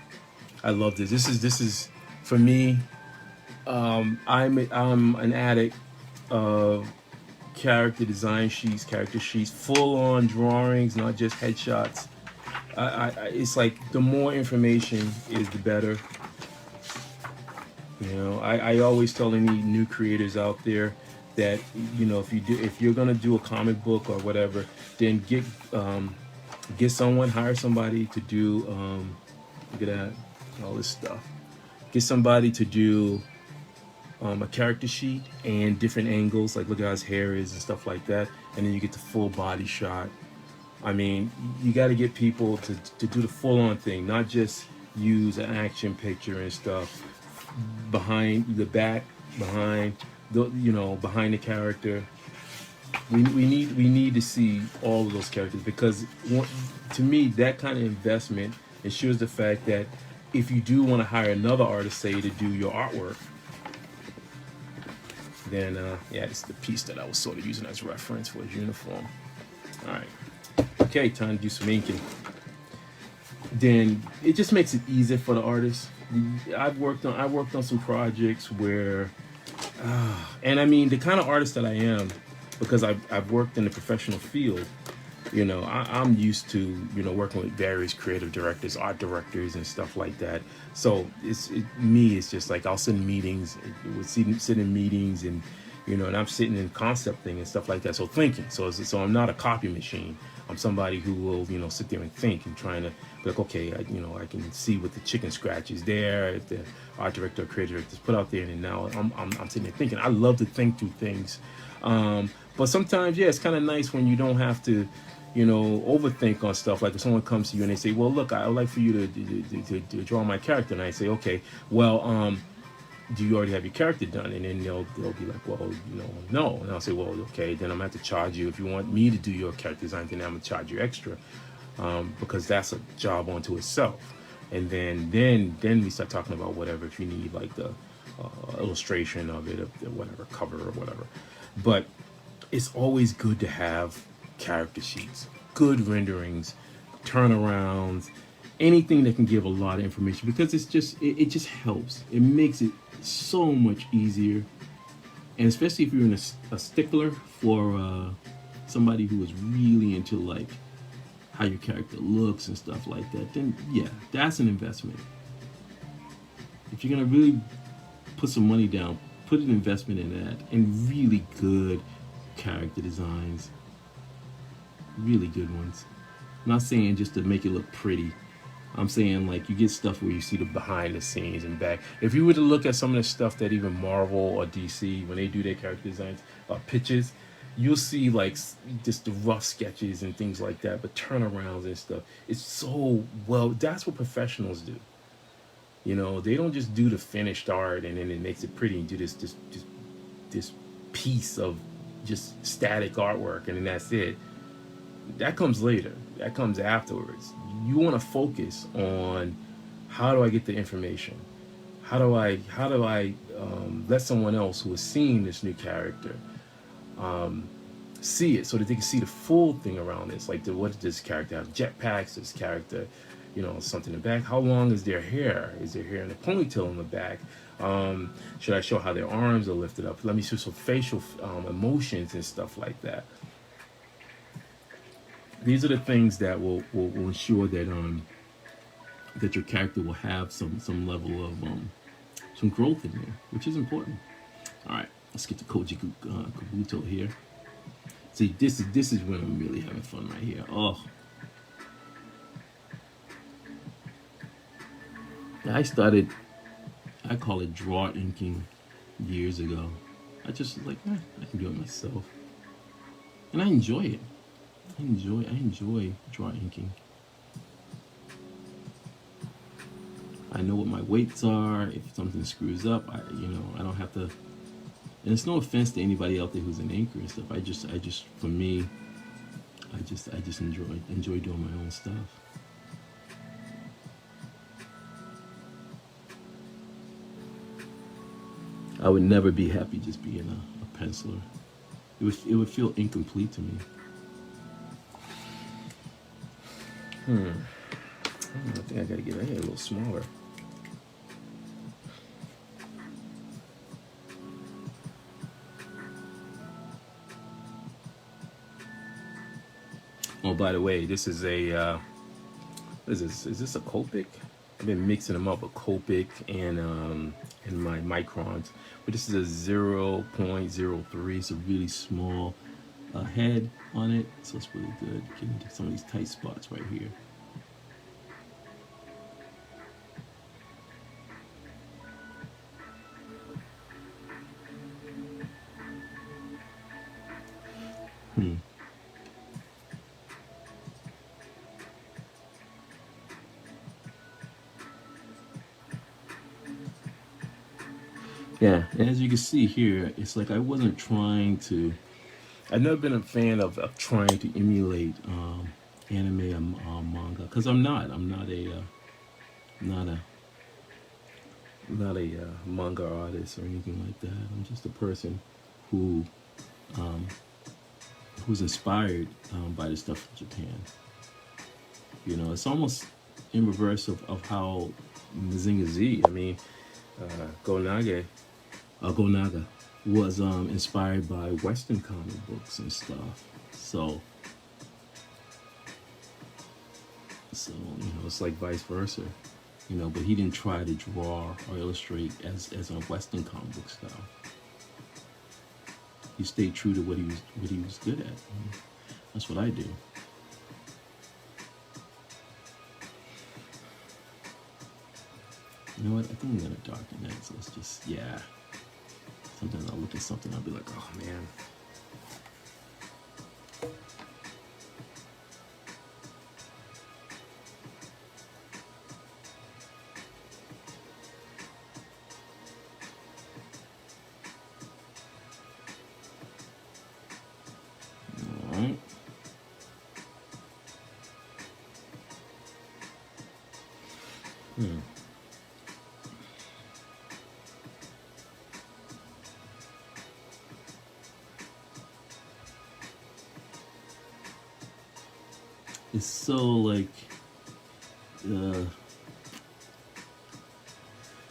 I love this. This is for me. I'm an addict of character sheets, full on drawings, not just headshots. It's like the more information is the better. You know, I always tell any new creators out there that, you know, if you're gonna do a comic book or whatever, then get someone, hire somebody to do look at that, all this stuff. Get somebody to do a character sheet and different angles, like look at how his hair is and stuff like that, and then you get the full body shot. I mean, you got to get people to do the full on thing, not just use an action picture and stuff behind the back, behind the, you know, behind the character. We need to see all of those characters, because to me that kind of investment ensures the fact that if you do want to hire another artist, say, to do your artwork, then yeah, it's the piece that I was sort of using as reference for his uniform. All right, okay, time to do some inking. Then it just makes it easier for the artist. I worked on some projects where, and I mean, the kind of artist that I am, because I've worked in the professional field, you know, I'm used to, you know, working with various creative directors, art directors, and stuff like that. So it's just like I'll sit in meetings, sit in meetings, and you know, and I'm sitting in concepting and stuff like that. So thinking, so I'm not a copy machine. I'm somebody who will, you know, sit there and think and trying to be like, okay, I can see what the chicken scratch is there, if the art director or creative director put out there, and now I'm sitting there thinking. I love to think through things, but sometimes, yeah, it's kind of nice when you don't have to, you know, overthink on stuff. Like if someone comes to you and they say, well, look, I would like for you to draw my character, and I say, okay, well, do you already have your character done? And then they'll be like, well, you know, no. And I'll say, well, okay, then I'm gonna have to charge you. If you want me to do your character design, then I'm gonna charge you extra, because that's a job unto itself. And then we start talking about whatever, if you need like the illustration of it, of the whatever cover or whatever. But it's always good to have character sheets, good renderings, turnarounds, anything that can give a lot of information, because it just helps. It makes it so much easier, and especially if you're in a stickler for somebody who is really into like how your character looks and stuff like that, then yeah, that's an investment. If you're gonna really put some money down, put an investment in that, and really good character designs, really good ones. I'm not saying just to make it look pretty. I'm saying like you get stuff where you see the behind the scenes and back. If you were to look at some of the stuff that even Marvel or DC, when they do their character designs, pitches, you'll see like just the rough sketches and things like that, but turnarounds and stuff. It's so well. That's what professionals do. You know, they don't just do the finished art and then it makes it pretty and do this piece of just static artwork and then that's it. That comes later. That comes afterwards. You want to focus on how do I get the information? How do I let someone else who is seeing this new character see it, so that they can see the full thing around this? Like, what does this character have? Jetpacks? This character, you know, something in the back? How long is their hair? Is their hair in a ponytail in the back? Should I show how their arms are lifted up? Let me show some facial emotions and stuff like that. These are the things that will ensure that that your character will have some level of some growth in there, which is important. All right, let's get to Koji Kabuto here. See, this is when I'm really having fun right here. Oh, I call it draw inking years ago. I just was like, I can do it myself, and I enjoy it. I enjoy draw inking. I know what my weights are. If something screws up, I don't have to. And it's no offense to anybody out there who's an inker and stuff. I just for me, I just enjoy doing my own stuff. I would never be happy just being a penciler. It would feel incomplete to me. I think I gotta get my hair a little smaller. Oh, by the way, this is a what is this? Is this a Copic? I've been mixing them up with Copic and my Microns, but this is a 0.03. It's a really small head on it, so it's really good. Getting into some of these tight spots right here. Yeah, and as you can see here, it's like I wasn't trying to. I've never been a fan of trying to emulate anime and manga, because I'm not. I'm not a manga artist or anything like that. I'm just a person who who's inspired by the stuff from Japan. You know, it's almost in reverse of how Mazinga Z. I mean, Gonaga was inspired by Western comic books and stuff. So you know, it's like vice versa. You know, but he didn't try to draw or illustrate as a Western comic book style. He stayed true to what he was good at. That's what I do. You know what? I think I'm gonna darken that. So let's just, yeah. Sometimes I'll look at something, I'll be like, oh man. All right. It's so like, it's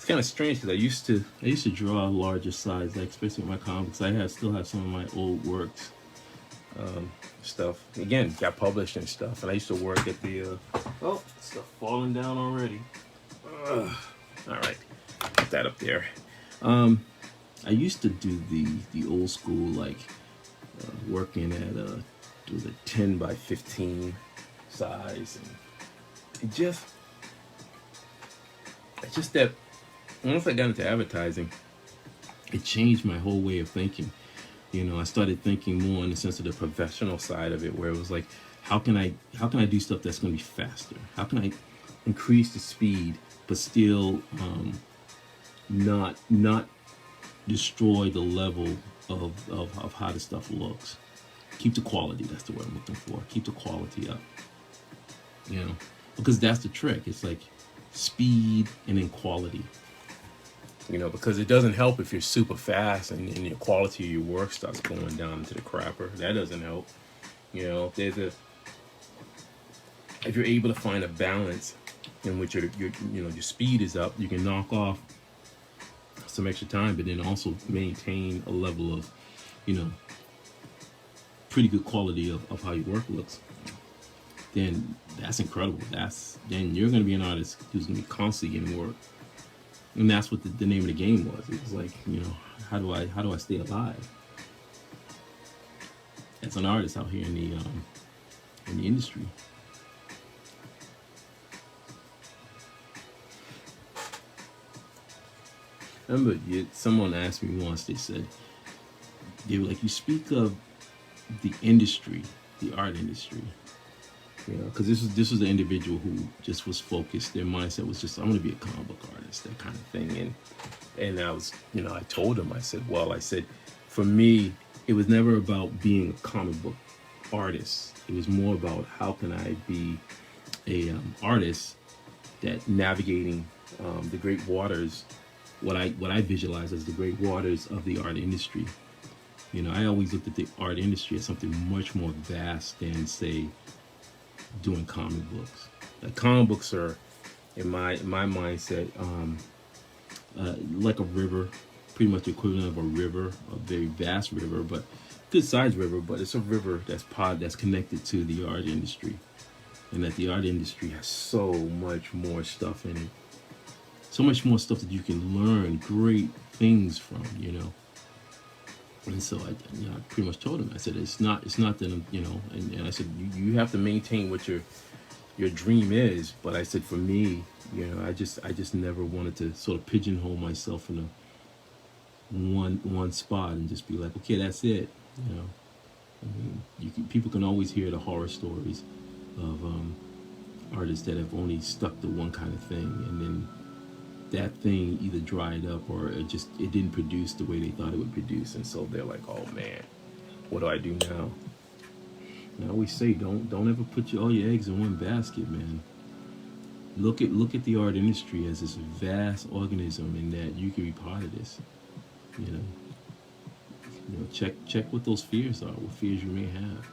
kind of strange because I used to draw larger size, like especially with my comics. I still have some of my old works, stuff. Again, got published and stuff, and I used to work at the. Oh, stuff falling down already. All right, put that up there. I used to do the old school, like working at it was a 10 by 15 size, and it's just that once I got into advertising, it changed my whole way of thinking. You know, I started thinking more in the sense of the professional side of it, where it was like, how can I do stuff that's going to be faster? How can I increase the speed but still not destroy the level of how the stuff looks? Keep the quality. That's the word I'm looking for. Keep the quality up. You know, because that's the trick. It's like speed and then quality. You know, because it doesn't help if you're super fast and your quality of your work starts going down into the crapper. That doesn't help. You know, if you're able to find a balance in which your speed is up, you can knock off some extra time, but then also maintain a level of, you know, pretty good quality of how your work looks. Then that's incredible. Then you're going to be an artist who's going to be constantly getting work, and that's what the name of the game was. It was like, you know, how do I stay alive as an artist out here in the industry? I remember someone asked me once. They said, they were like, you speak of the industry, the art industry. You know, because this was the individual who just was focused. Their mindset was just, I'm going to be a comic book artist, that kind of thing. And I was, you know, I told him, I said, for me, it was never about being a comic book artist. It was more about how can I be a artist that navigating the great waters what I visualize as the great waters of the art industry. You know, I always looked at the art industry as something much more vast than, say, doing comic books. Like comic books are, in my mindset, Like a river, pretty much the equivalent of a river, a very vast river, but good sized river. But it's a river that's connected to the art industry, and that the art industry has so much more stuff in it, so much more stuff that you can learn great things from. You know, and so I pretty much told him. I said it's not that and I said you have to maintain what your dream is, but I said for me, I just never wanted to sort of pigeonhole myself in a one spot and just be like, okay, that's it. You know, I mean, people can always hear the horror stories of artists that have only stuck to one kind of thing, and then that thing either dried up or it didn't produce the way they thought it would produce, and so they're like, oh man, what do I do now? And I always say, don't ever put all your eggs in one basket, man. Look at the art industry as this vast organism, and that you can be part of this. You know, check what those fears are, what fears you may have,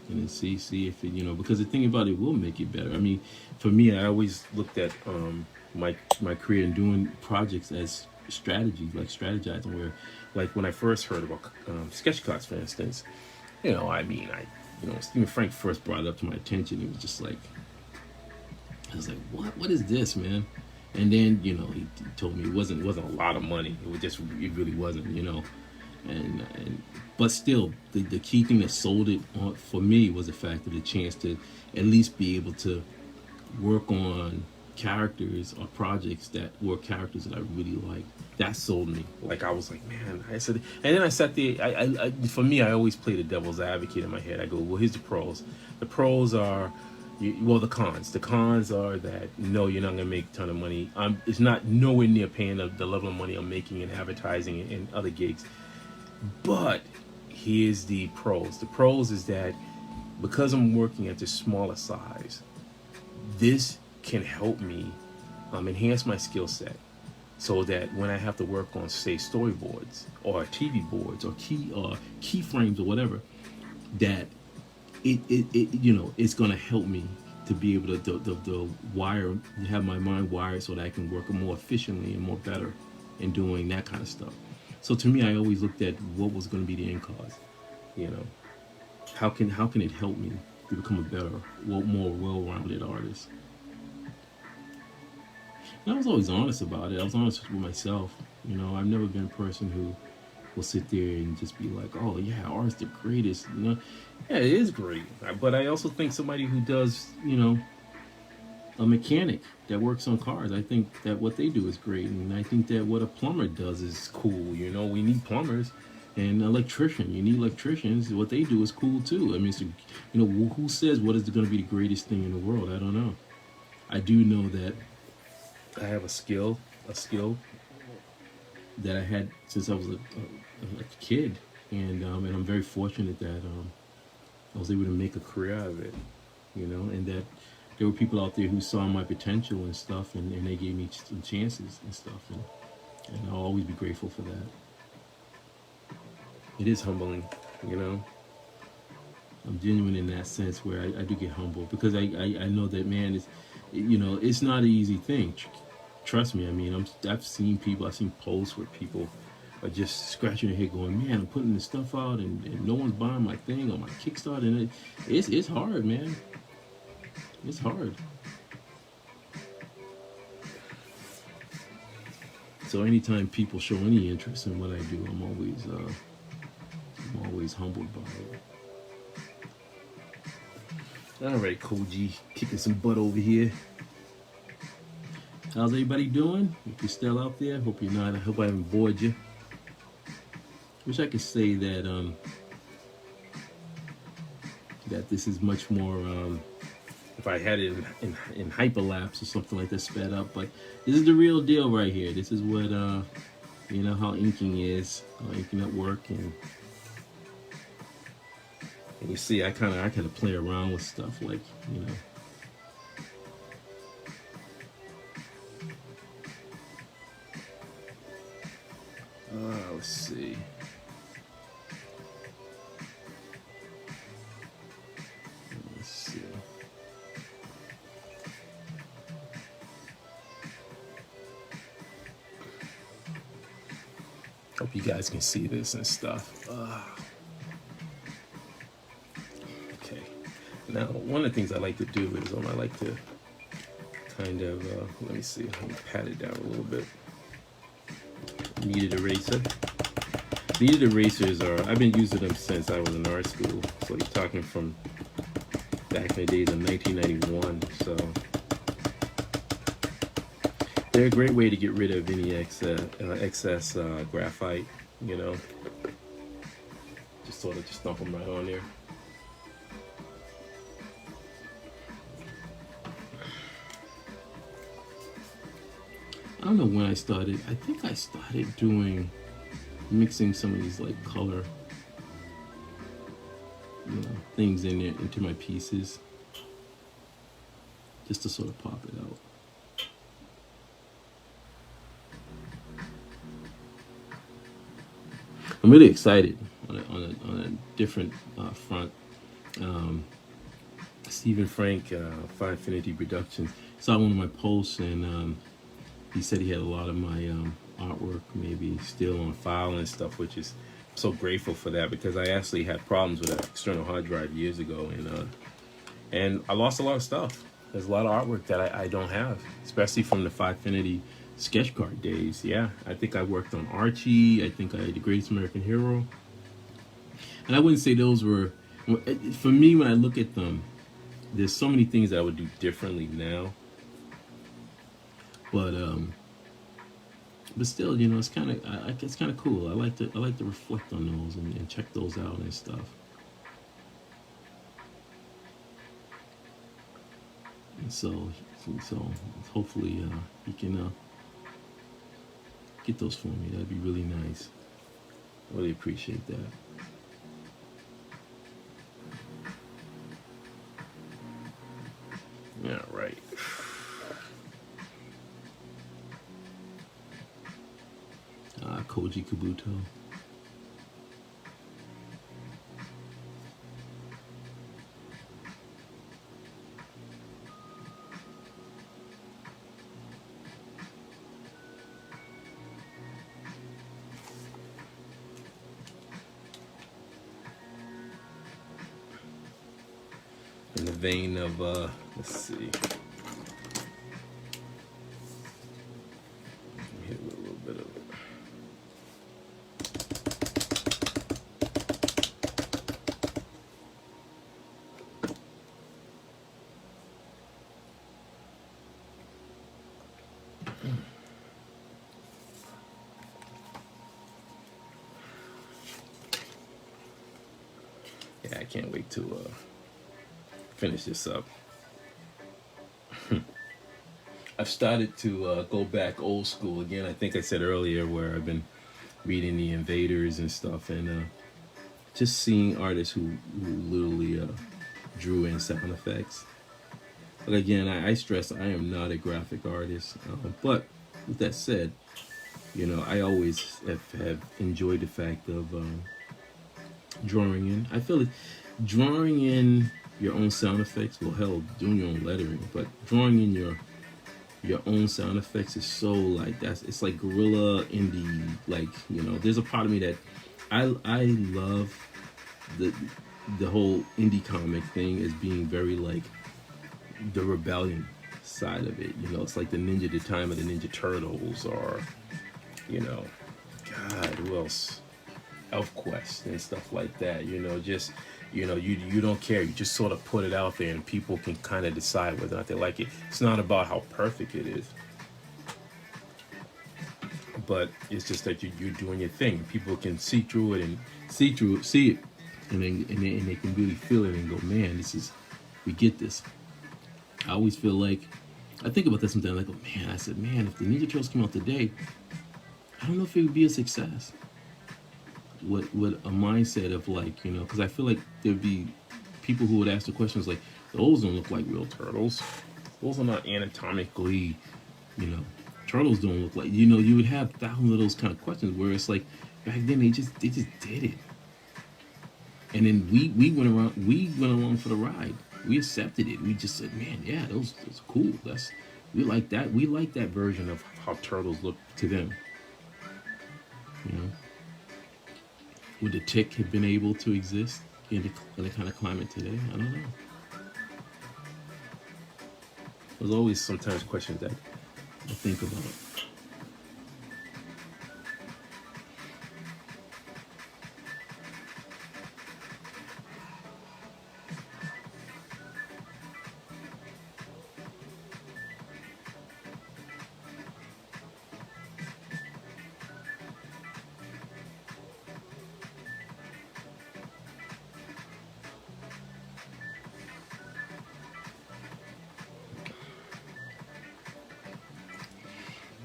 and then see if it, because the thing about it will make it better. I mean, for me, I always looked at my career in doing projects as strategies, like strategizing. Where, like when I first heard about sketch class, for instance, Stephen Frank first brought it up to my attention. It was just like, I was like, what is this, man? And then, he told me it wasn't a lot of money. It really wasn't, and but still, the key thing that sold it for me was the fact of the chance to at least be able to work on characters or projects that were characters that I really liked. That sold me. Like, I was like, man, I said, and then I sat there. For me, I always play the devil's advocate in my head. I go, well, here's the pros. The pros are, the cons. The cons are that no, you're not gonna make a ton of money. It's not nowhere near paying the level of money I'm making in advertising and other gigs. But here's the pros. The pros is that because I'm working at this smaller size, this can help me enhance my skill set, so that when I have to work on, say, storyboards or TV boards or keyframes or whatever, that it's gonna help me to be able to have my mind wired so that I can work more efficiently and more better in doing that kind of stuff. So to me, I always looked at what was going to be the end cause. How can it help me to become a better, more well-rounded artist? And I was always honest about it. I was honest with myself. I've never been a person who will sit there and just be like, oh yeah, art's the greatest. Yeah, it is great. But I also think somebody who does, a mechanic that works on cars, I think that what they do is great. And I think that what a plumber does is cool. We need plumbers. And electrician, you need electricians. What they do is cool too. I mean, who says what is going to be the greatest thing in the world? I don't know. I do know that I have a skill that I had since I was a kid, and I'm very fortunate that I was able to make a career out of it, and that there were people out there who saw my potential and stuff, and they gave me some chances and stuff, and I'll always be grateful for that. It is humbling, I'm genuine in that sense where I do get humbled, because I know that, man, it's not an easy thing. Trust me. I mean, I've seen posts where people are just scratching their head going, man, I'm putting this stuff out and no one's buying my thing on my Kickstarter, and it's hard, man. It's hard. So anytime people show any interest in what I do, I'm always humbled by it. All right, Koji, kicking some butt over here. How's everybody doing? If you're still out there, hope you're not. I hope I haven't bored you. Wish I could say that that this is much more. If I had it in hyperlapse or something like that, sped up, but this is the real deal right here. This is what how inking is, inking at work, and you see, I kind of play around with stuff like let's see. Let's see. Hope you guys can see this and stuff. Okay. Now, one of the things I like to do is I like to kind of, let me see, let me pat it down a little bit. Kneaded eraser. Kneaded erasers are, I've been using them since I was in art school. So you're talking from back in the days of 1991. So they're a great way to get rid of any excess graphite, you know. Just sort of just dump them right on there. I don't know when I started. I think I started mixing some of these like color, you know, things in there into my pieces, just to sort of pop it out. I'm really excited on a different front. Stephen Frank, Fine Affinity Productions, saw one of my posts, and he said he had a lot of my artwork maybe still on file and stuff, which is, I'm so grateful for that, because I actually had problems with an external hard drive years ago, and I lost a lot of stuff. There's a lot of artwork that I don't have, especially from the Fine Affinity sketch card days. Yeah, I think I worked on Archie. I think I had The Greatest American Hero. And I wouldn't say those were, for me, when I look at them, there's so many things that I would do differently now. But still, you know, it's kind of cool. I like to reflect on those and check those out and stuff. And so hopefully you can get those for me. That'd be really nice. I really appreciate that. Yeah, right. Koji Kabuto. In the vein of, let's see. Hit with a little bit of it. Yeah, I can't wait to finish this up. I've started to go back old school again. I think I said earlier where I've been reading the Invaders and stuff, and just seeing artists who literally drew in sound effects. But again, I stress I am not a graphic artist. But with that said, you know, I always have enjoyed the fact of drawing in. I feel like drawing in your own sound effects, well, hell, doing your own lettering, but drawing in your own sound effects is so like, it's like guerrilla indie. Like, you know, there's a part of me that I love the whole indie comic thing as being very like the rebellion side of it. You know, it's like the time of the Ninja Turtles, or, you know, God, who else? ElfQuest and stuff like that. You know, just, you know, you don't care. You just sort of put it out there, and people can kind of decide whether or not they like it. It's not about how perfect it is, but it's just that you're doing your thing. People can see through it and see it, and they can really feel it and go, man, we get this. I always feel like, I think about that sometimes. I go, man, I said, man, if the Ninja Turtles came out today, I don't know if it would be a success. With a mindset of like, you know, because I feel like there'd be people who would ask the questions like, those don't look like real turtles. Those are not anatomically, you know, turtles don't look like, you know, you would have thousands of those kind of questions where it's like, back then they just did it. And then we went along for the ride. We accepted it. We just said, man, yeah, those are cool. We like that. We like that version of how turtles look to them. You know, would the tick have been able to exist in the kind of climate today? I don't know. There's always sometimes questions that I think about.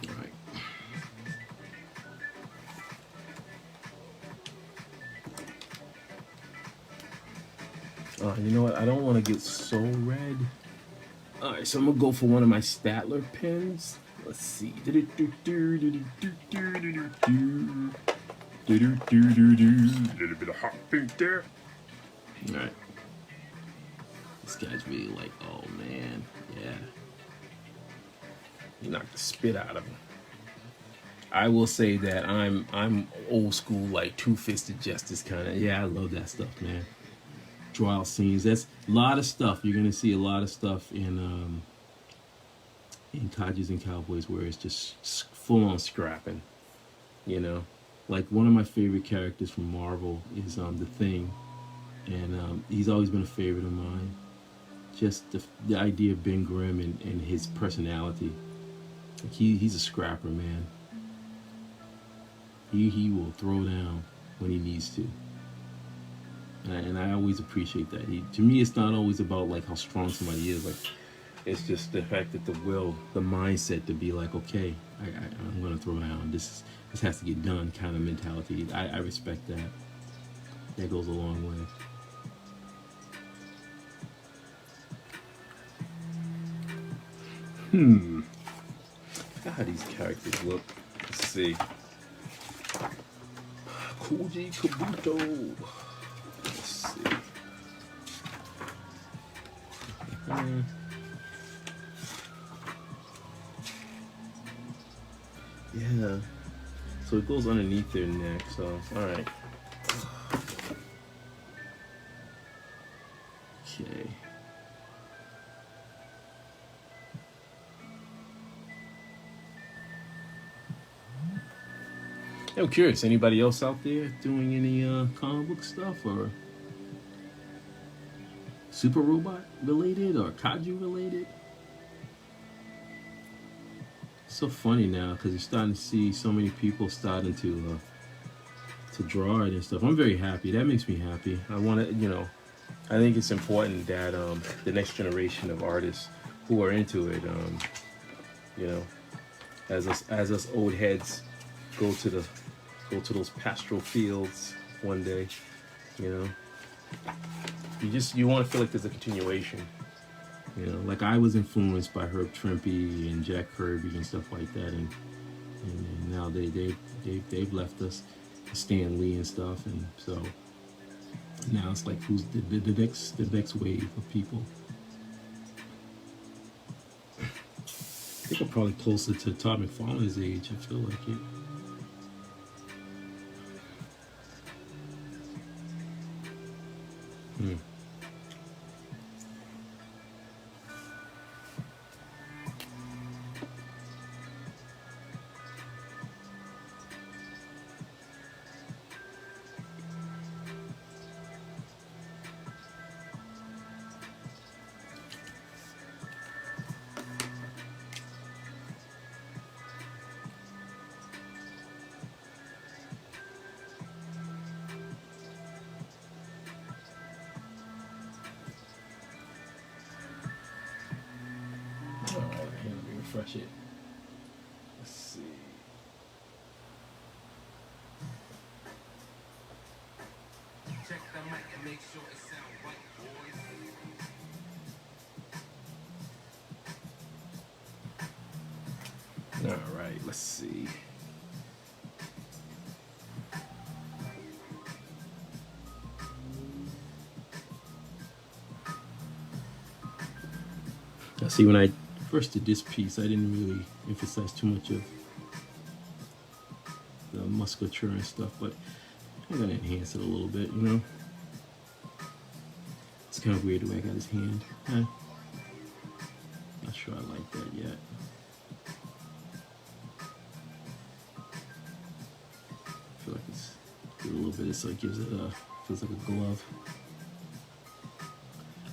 All right. you know what? I don't want to get so red. All right, so I'm gonna go for one of my Staedtlar pens. Let's see. A little bit of hot pink there. All right. This guy's really like, oh man, yeah. You knocked the spit out of him. I will say that I'm old school, like two-fisted justice kind of. Yeah, I love that stuff, man. Draw out scenes. That's a lot of stuff. You're gonna see a lot of stuff in Codgers and Cowboys where it's just full on scrapping. You know, like one of my favorite characters from Marvel is the Thing, and he's always been a favorite of mine. Just the idea of Ben Grimm and his personality. Like he's a scrapper, man. He will throw down when he needs to. And I always appreciate that. To me, it's not always about like how strong somebody is. Like, it's just the fact that the will, the mindset to be like, okay, I'm gonna throw down. This has to get done kind of mentality. I respect that. That goes a long way. Look at how these characters look. Let's see. Koji Kabuto. Let's see. Yeah. So it goes underneath their neck, so alright. Okay. I'm curious, anybody else out there doing any comic book stuff or Super Robot related or Kaiju related? It's so funny now because you're starting to see so many people starting to draw it and stuff. I'm very happy. That makes me happy. I want to, I think it's important that the next generation of artists who are into it, as us old heads go to those pastoral fields one day, you want to feel like there's a continuation. Like I was influenced by Herb Trimpe and Jack Kirby and stuff like that, and now they've left us, Stan Lee and stuff, and so now it's like who's the next wave of people. I think I'm probably closer to Todd McFarlane's age. I feel like it. Refresh it. Let's see. Check the mic and make sure it sound right, boys. All right, let's see. See, when I first did this piece, I didn't really emphasize too much of the musculature and stuff, but I'm gonna enhance it a little bit, you know. It's kind of weird the way I got his hand. Not sure I like that yet. I feel like it's a little bit, so it gives it a, feels like a glove.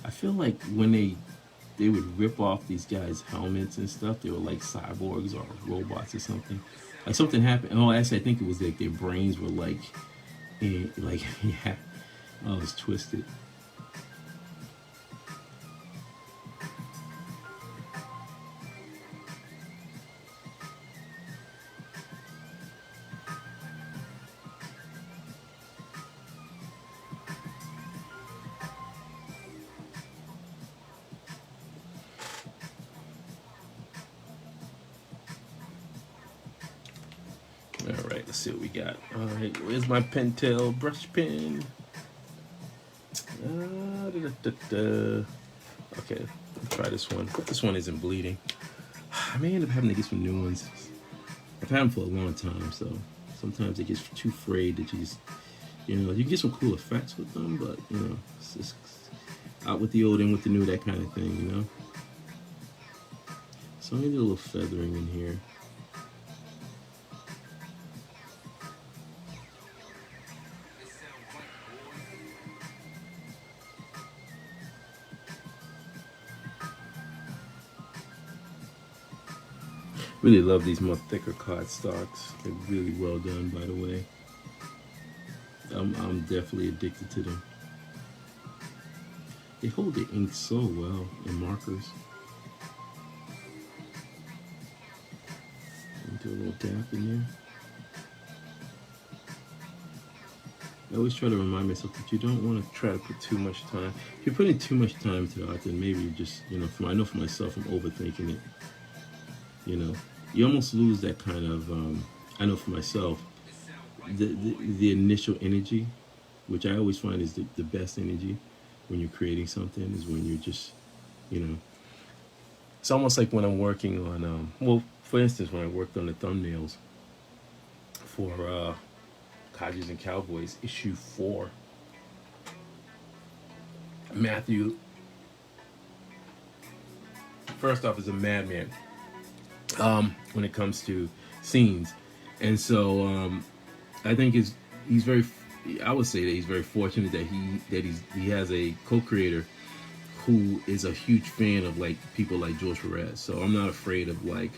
I feel like when they would rip off these guys' helmets and stuff, they were like cyborgs or robots or something. Like something happened. Oh, actually, I think it was like their brains were like yeah, oh, it's twisted. All right, let's see what we got. All right, where's my Pentel brush pen? Okay, let's try this one. This one isn't bleeding. I may end up having to get some new ones. I've had them for a long time, so sometimes they get too frayed that you just, you know, you can get some cool effects with them, but, you know, it's just out with the old, in with the new, that kind of thing, you know? So I'm gonna do a little feathering in here. Really love these more thicker cardstocks. They're really well done, by the way. I'm definitely addicted to them. They hold the ink so well in markers. Do a little dab in there. I always try to remind myself that you don't want to try to put too much time. If you're putting too much time into the art, then maybe you just, you know, I know for myself, I'm overthinking it. You know, you almost lose that kind of, I know for myself, the initial energy, which I always find is the best energy when you're creating something, is when you're just, you know. It's almost like when I'm working on, well, for instance, when I worked on the thumbnails for Codgers and Cowboys, issue 4, Matthew, first off, is a madman when it comes to scenes. And so I think he's very, I would say that he's very fortunate that he has a co-creator who is a huge fan of like people like George Perez. So I'm not afraid of like,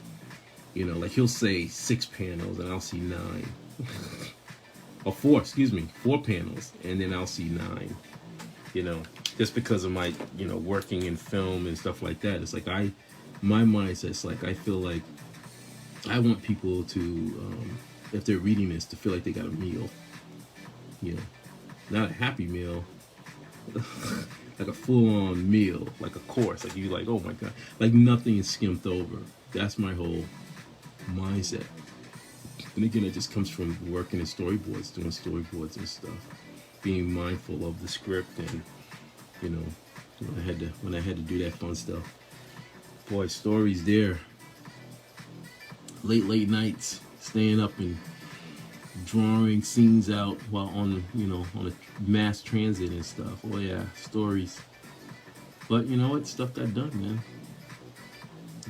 you know, like he'll say 6 panels and I'll see 9. Or 4 panels and then I'll see 9. You know, just because of my, you know, working in film and stuff like that. It's like my mindset's like, I feel like I want people to, if they're reading this, to feel like they got a meal. You know, not a happy meal, like a full-on meal, like a course. Like you like, oh my God, like nothing is skimmed over. That's my whole mindset. And again, it just comes from working in storyboards, doing storyboards and stuff, being mindful of the script, and you know, when I had to do that fun stuff. Boy, stories there. Late nights, staying up and drawing scenes out while on a mass transit and stuff. Oh yeah, stories. But you know what? Stuff got done, man.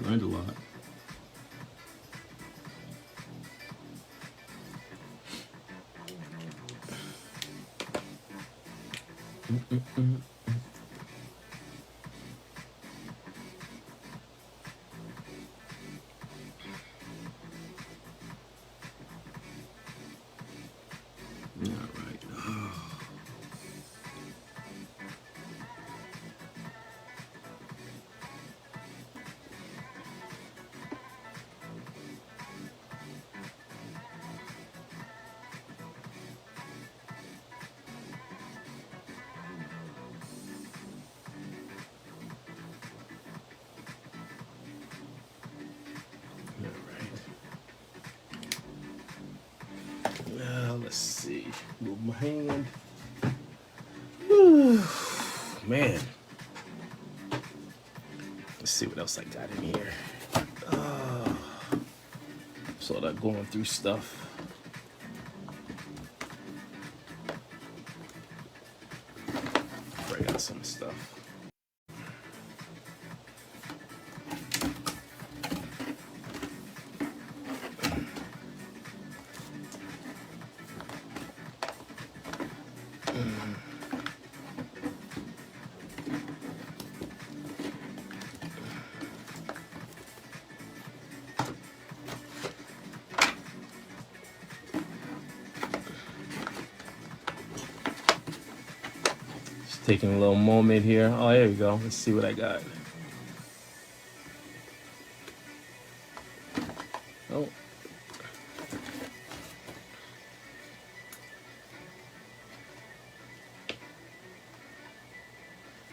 Learned a lot. Let's see. Move my hand. Man. Let's see what else I got in here. Sort of going through stuff. Break out some stuff. Taking a little moment here. Oh, there we go. Let's see what I got. Oh.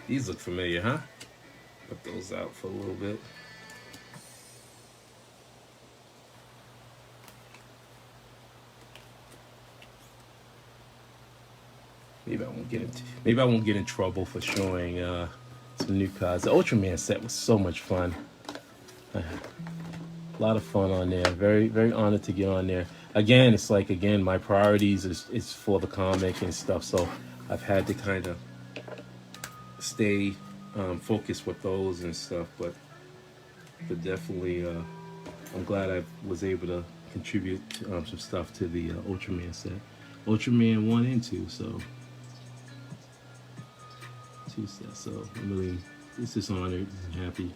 These look familiar, huh? Put those out for a little bit. Maybe I won't get in trouble for showing some new cards. The Ultraman set was so much fun. A lot of fun on there. Very, very honored to get on there. Again, it's like, my priorities is for the comic and stuff. So I've had to kind of stay focused with those and stuff. But definitely, I'm glad I was able to contribute some stuff to the Ultraman set. Ultraman 1 and 2, so... So I'm really just honored and happy.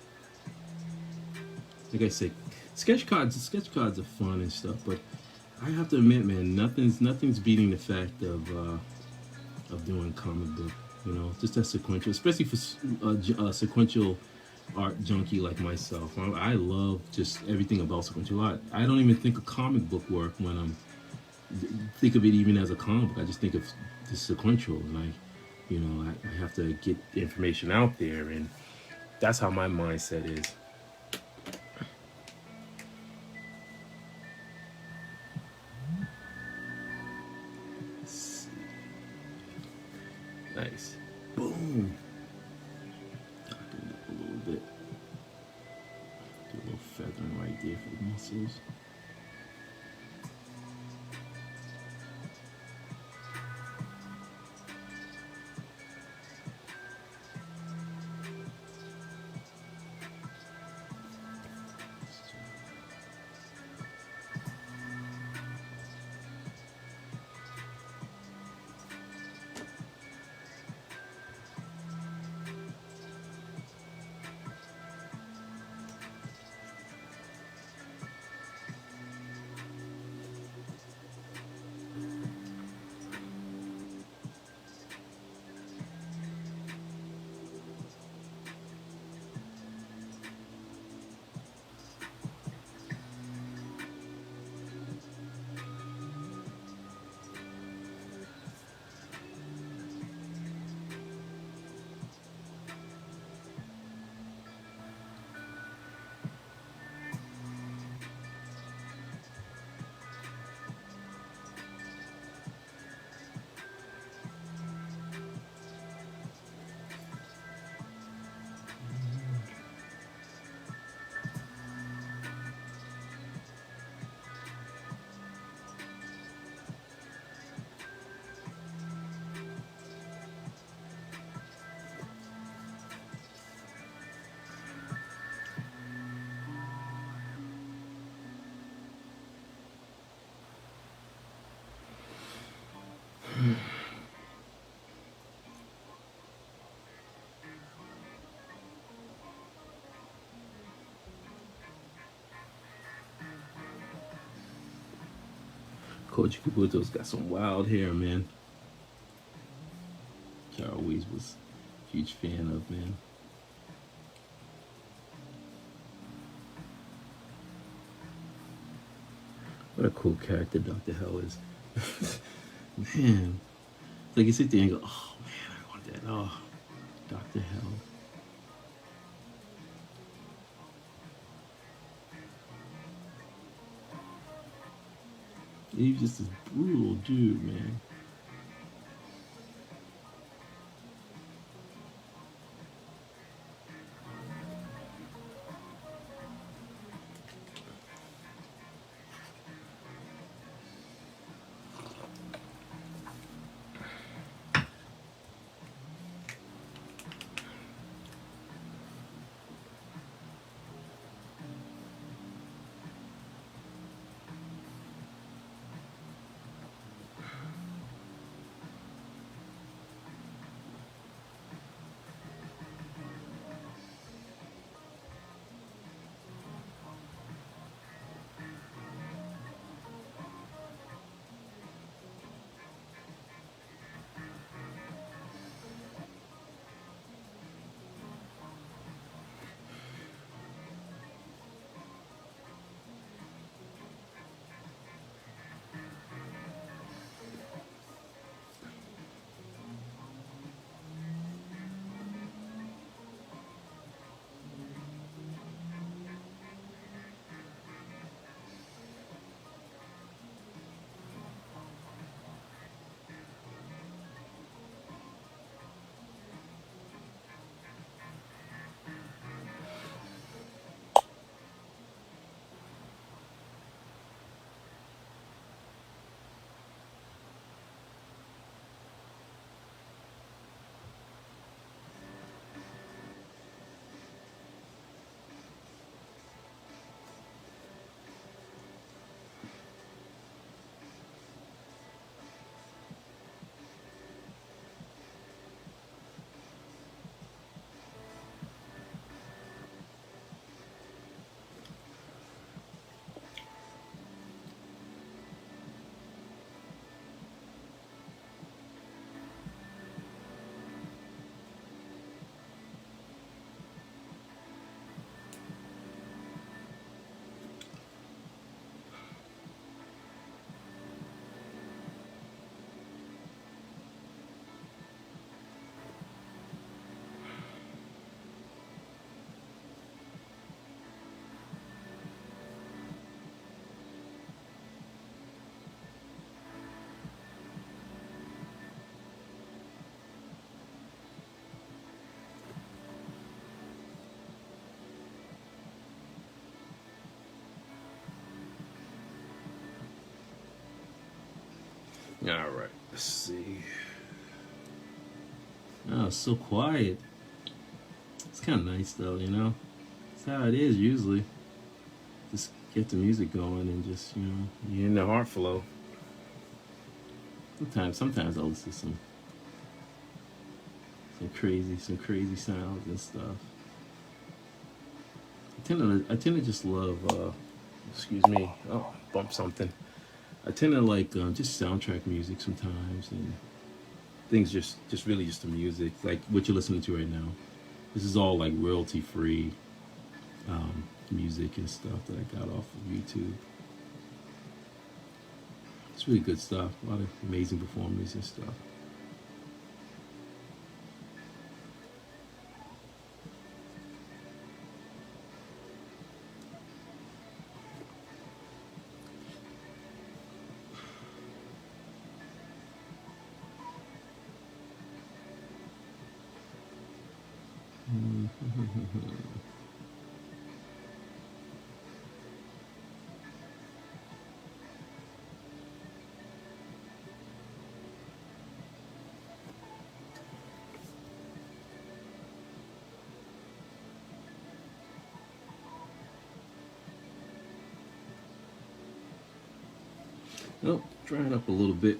Like I said, sketch cards are fun and stuff, but I have to admit, man, nothing's beating the fact of doing comic book. You know, just that sequential, especially for a sequential art junkie like myself. I love just everything about sequential art. I don't even think of comic book work when think of it even as a comic book. I just think of the sequential, and I have to get the information out there, and that's how my mindset is. Nice. Boom. Darken it up a little bit. Do a little feathering right there for the muscles. Coach Kabuto's got some wild hair, man. I always was a huge fan of, man. What a cool character Dr. Hell is. Man. It's like you sit there and go, oh man, I want that. Oh, Dr. Hell. He's just this brutal dude, man. All right, let's see. Oh, it's so quiet. It's kind of nice though, you know. It's how it is usually. Just get the music going and just, you know, You're in the heart flow. sometimes I'll listen to some crazy sounds and stuff. I tend to just love. Excuse me. Oh, bump something. I tend to like just soundtrack music sometimes and things just really just the music like what you're listening to right now. This is all like royalty free music and stuff that I got off of YouTube. It's really good stuff. A lot of amazing performers and stuff. Oh, drying up a little bit.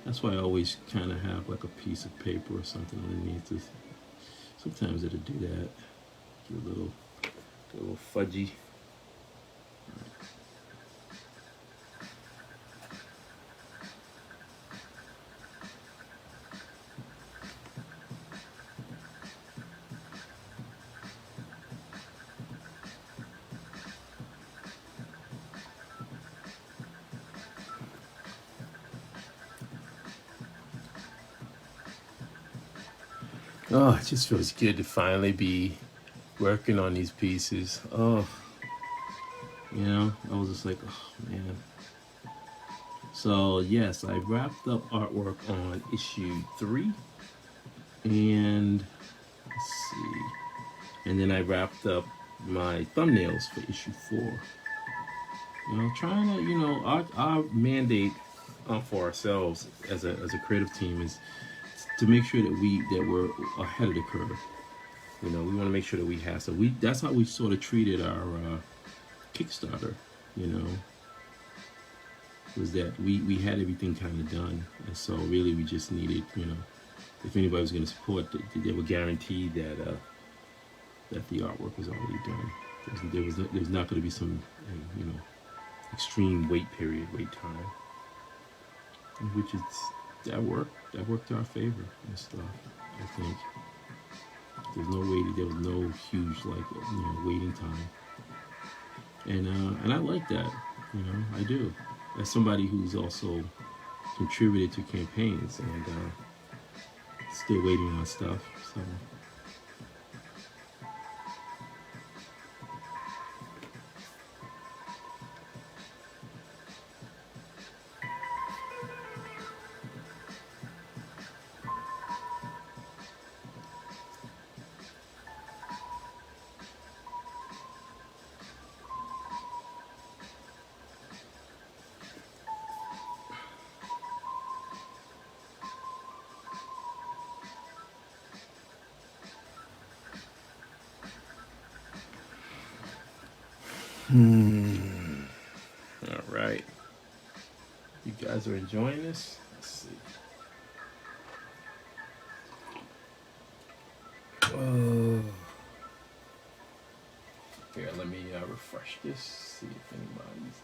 That's why I always kind of have like a piece of paper or something underneath this. Sometimes it'll do that. Get a little fudgy. Oh, it just feels good to finally be working on these pieces. Oh, You know, I was just like, oh man. So yes, I wrapped up artwork on issue 3, and let's see, and then I wrapped up my thumbnails for issue 4. You know, trying to, you know, our mandate for ourselves as a creative team is to make sure that we're ahead of the curve. You know, we want to make sure that we have. So that's how we sort of treated our Kickstarter. You know, was that we had everything kind of done, and so really we just needed, you know, if anybody was going to support, they were guaranteed that that the artwork was already done. There was not going to be some you know, extreme wait time, which is that worked to our favor and stuff. I think there was no huge like, you know, waiting time, and I like that. You know, I do. As somebody who's also contributed to campaigns and still waiting on stuff. So all right. You guys are enjoying this? Let's see. Oh. Here, let me refresh this. See if anybody's.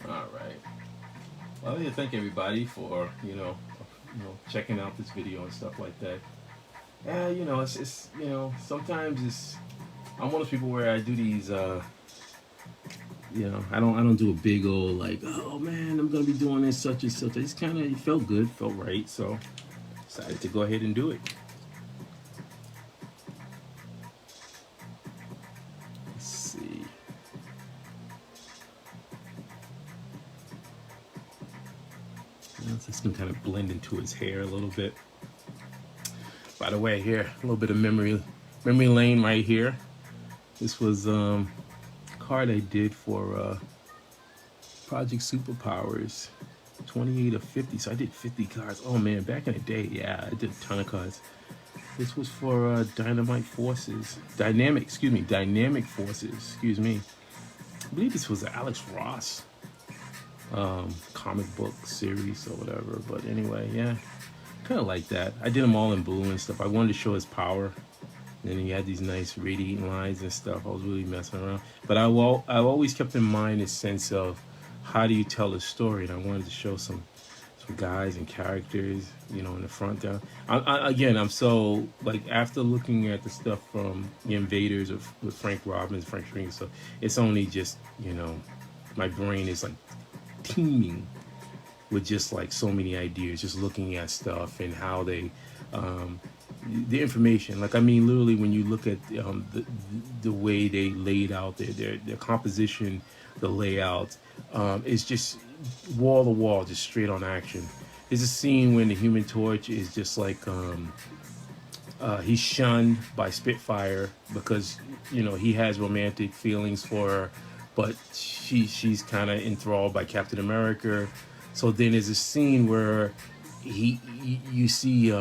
All right. Well, yeah, thank everybody for checking out this video and stuff like that. Yeah, it's sometimes it's I'm one of those people where I do these. I don't do a big old like, oh man, I'm gonna be doing this such and such. I just kind of felt good, felt right, so decided to go ahead and do it. Let's see. This can kind of blend into his hair a little bit. By the way, here a little bit of memory lane right here. This was card I did for Project Superpowers, 28 of 50. So I did 50 cards. Oh man, back in the day, yeah, I did a ton of cards. This was for Dynamic Forces. I believe this was an Alex Ross comic book series or whatever. But anyway, yeah, kind of like that. I did them all in blue and stuff. I wanted to show his power. And then he had these nice radiating lines and stuff. I was really messing around. But I've always kept in mind this sense of how do you tell a story? And I wanted to show some guys and characters, in the front down. I'm so, like, after looking at the stuff from The Invaders with Frank Robbins, Frank Stringer, so it's only just, my brain is like teeming with just like so many ideas, just looking at stuff and how they, the information, like, I mean, literally when you look at the way they laid out their composition, the layout, it's just wall to wall, just straight on action. There's a scene when the Human Torch is just like he's shunned by Spitfire because he has romantic feelings for her, but she's kind of enthralled by Captain America. So then there's a scene where you see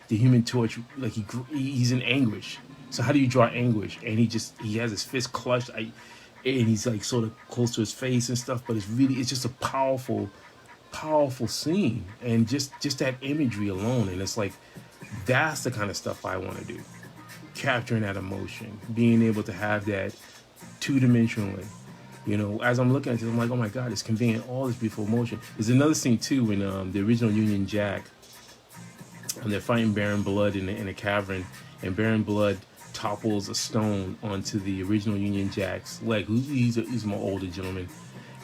the Human Torch, like he's in anguish. So how do you draw anguish? And he has his fist clutched, and he's like sort of close to his face and stuff. But it's just a powerful scene, and just that imagery alone. And it's like that's the kind of stuff I want to do, capturing that emotion, being able to have that two-dimensionally. As I'm looking at it, I'm like, oh my God, it's conveying all this beautiful emotion. There's another scene too when the original Union Jack. And they're fighting Baron Blood in a cavern, and Baron Blood topples a stone onto the original Union Jack's leg. He's a more older gentleman,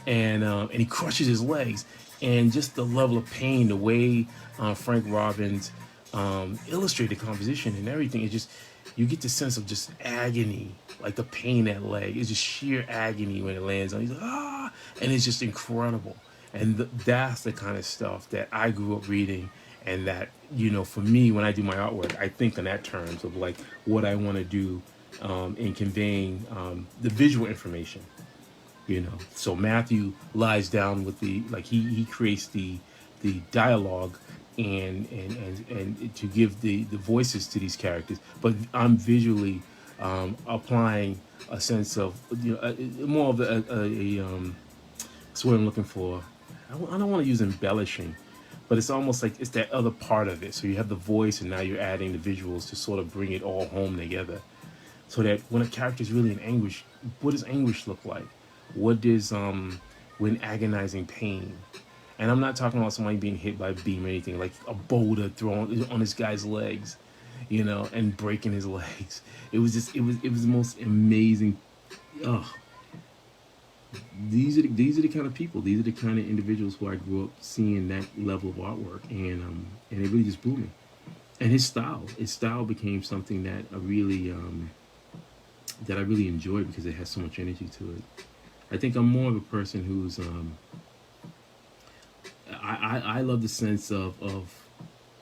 and he crushes his legs. And just the level of pain, the way Frank Robbins illustrated composition and everything, it just, you get the sense of just agony, like the pain that leg. It's just sheer agony when it lands on. He's like, ah, and it's just incredible. And that's the kind of stuff that I grew up reading. And that, for me, when I do my artwork, I think in that terms of like what I want to do in conveying the visual information. So Matthew lies down with he creates the dialogue and to give the voices to these characters, but I'm visually applying a sense of more of that's what I'm looking for. I don't want to use embellishing. But it's almost like it's that other part of it. So you have the voice, and now you're adding the visuals to sort of bring it all home together. So that when a character is really in anguish, what does anguish look like? What does when agonizing pain? And I'm not talking about somebody being hit by a beam or anything, like a boulder thrown on this guy's legs, and breaking his legs. It was the most amazing. These are the kind of people. These are the kind of individuals who I grew up seeing that level of artwork, and it really just blew me. And his style became something that I really enjoyed because it has so much energy to it. I think I'm more of a person who's I love the sense of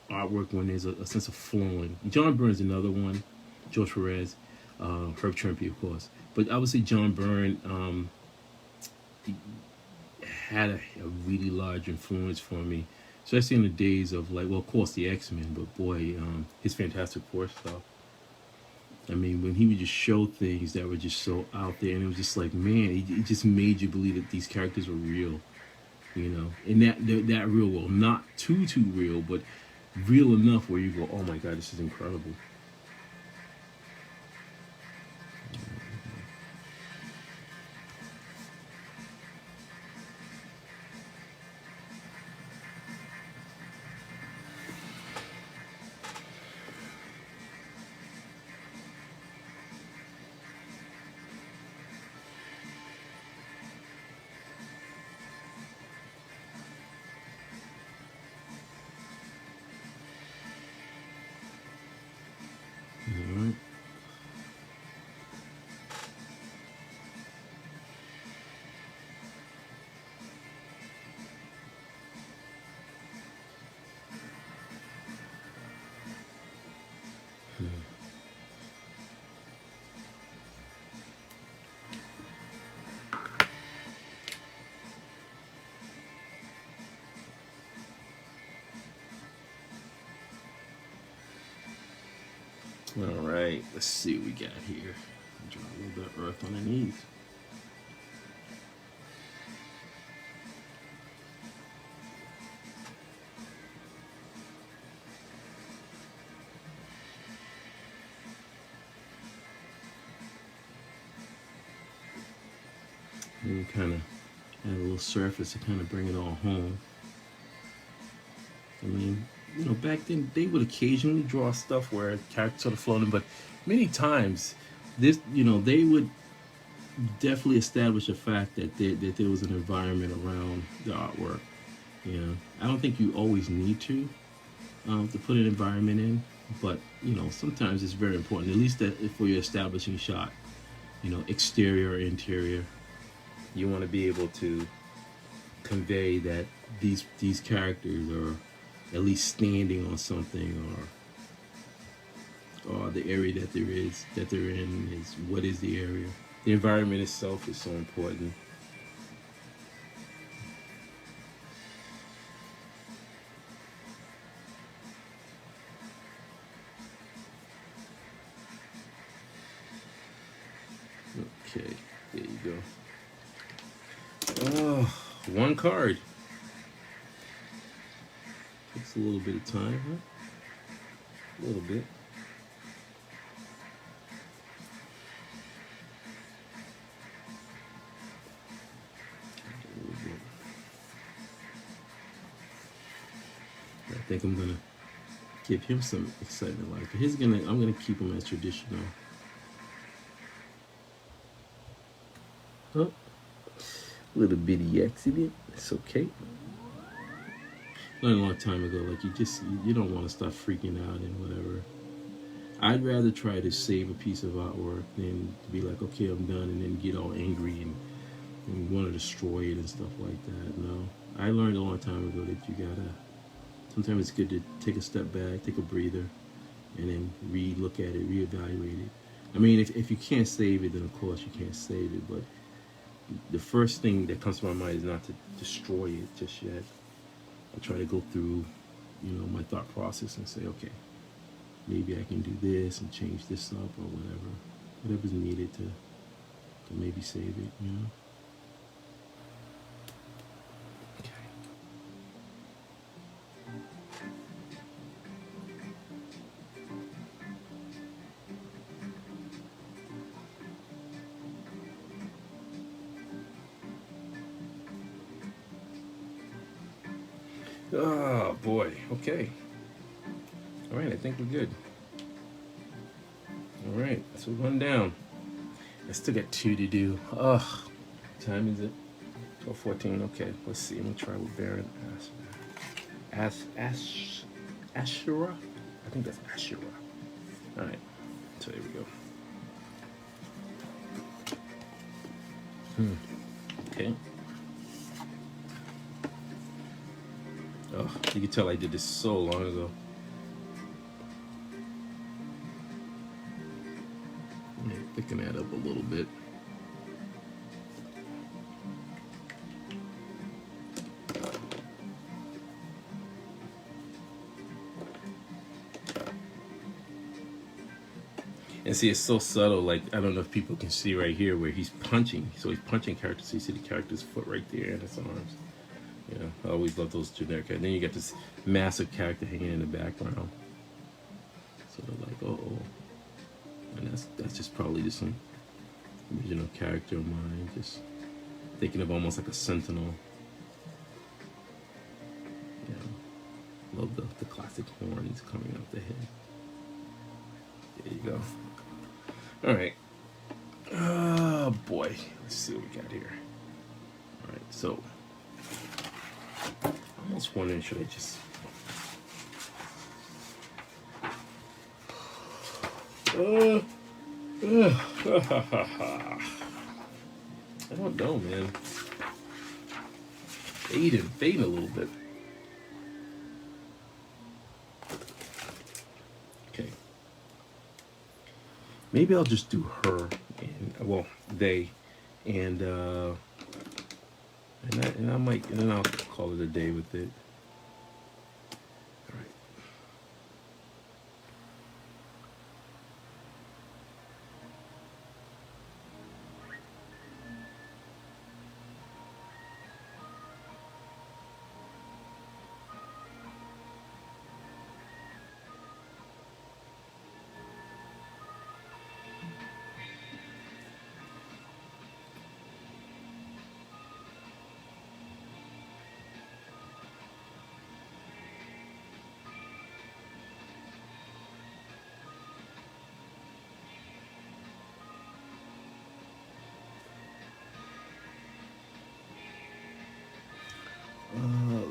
artwork when there's a sense of flowing. John Byrne's another one, George Perez, Herb Trimpe, of course. But I would say John Byrne had a really large influence for me, especially in the days of of course the X-Men, but boy, his Fantastic Four stuff. I mean, when he would just show things that were just so out there, and it was just like, man, it just made you believe that these characters were real, in that real world, not too real, but real enough where you go, oh my God, this is incredible. All right, let's see what we got here. Draw a little bit of earth underneath. And you kind of add a little surface to kind of bring it all home. I mean, you know, back then they would occasionally draw stuff where characters sort of floating, but many times this, you know, they would definitely establish a fact that there was an environment around the artwork. You know, I don't think you always need to put an environment in, but you know, sometimes it's very important, at least that for your establishing shot. You know, exterior or interior, you want to be able to convey that these characters are at least standing on something, or the area that they're in is, what is the area? The environment itself is so important. Okay, there you go. Oh, one card. Takes a little bit of time, huh? A little bit. I think I'm gonna give him some excitement. Like I'm gonna keep him as traditional. Oh, little bitty accident. It's okay. Learned a long time ago, like you don't want to start freaking out and whatever. I'd rather try to save a piece of artwork than to be like, okay, I'm done, and then get all angry and want to destroy it and stuff like that. No, I learned a long time ago that you gotta. Sometimes it's good to take a step back, take a breather, and then look at it, reevaluate it. I mean, if you can't save it, then of course you can't save it. But the first thing that comes to my mind is not to destroy it just yet. I try to go through, you know, my thought process and say, okay, maybe I can do this and change this up or whatever's needed to maybe save it, you know. Oh boy, okay. All right, I think we're good. All right, so we're going down. I still got 2 to do. Ugh, what time is it? 12:14. Okay, let's see. I'm gonna try with Baron Ashura. I think that's Ashura. All right, so here we go. Okay. Oh, you can tell I did this so long ago. Thicken that up a little bit. And see, it's so subtle. Like, I don't know if people can see right here where he's punching. So he's punching characters. So you see the character's foot right there and his arms. You know, I always love those generic characters. Then you get this massive character hanging in the background. Sort of like, oh. And that's just probably just some original character of mine. Just thinking of almost like a sentinel. You know, love the classic horns coming out the head. There you go. All right. Oh boy. Let's see what we got here. All right. So, I'm almost wondering, should I just? I don't know, man. Fading a little bit. Okay. Maybe I'll just do her and, well, they, and I might, and then I'll call it a day with it. All right.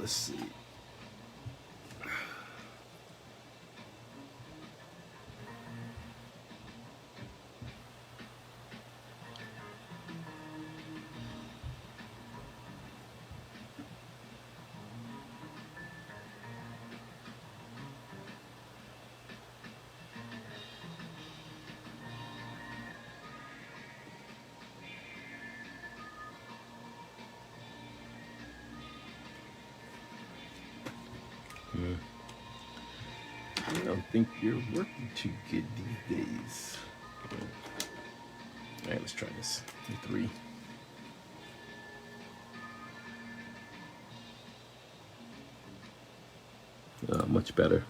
let's see. I don't think you're working too good these days. All right, let's try this. 3. Much better.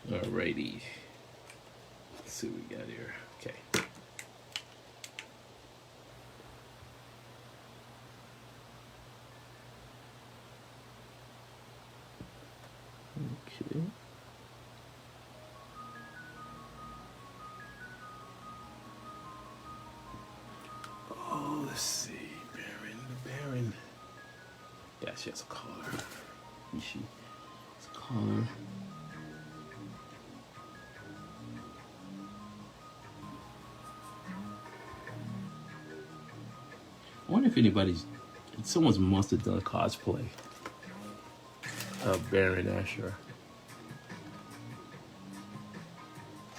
Alrighty. Let's see what we got here. Okay. Okay. Oh, let's see. Baron, the Baron. Yeah, she has a collar. She has a collar. I wonder if someone must have done cosplay of Baron Asher.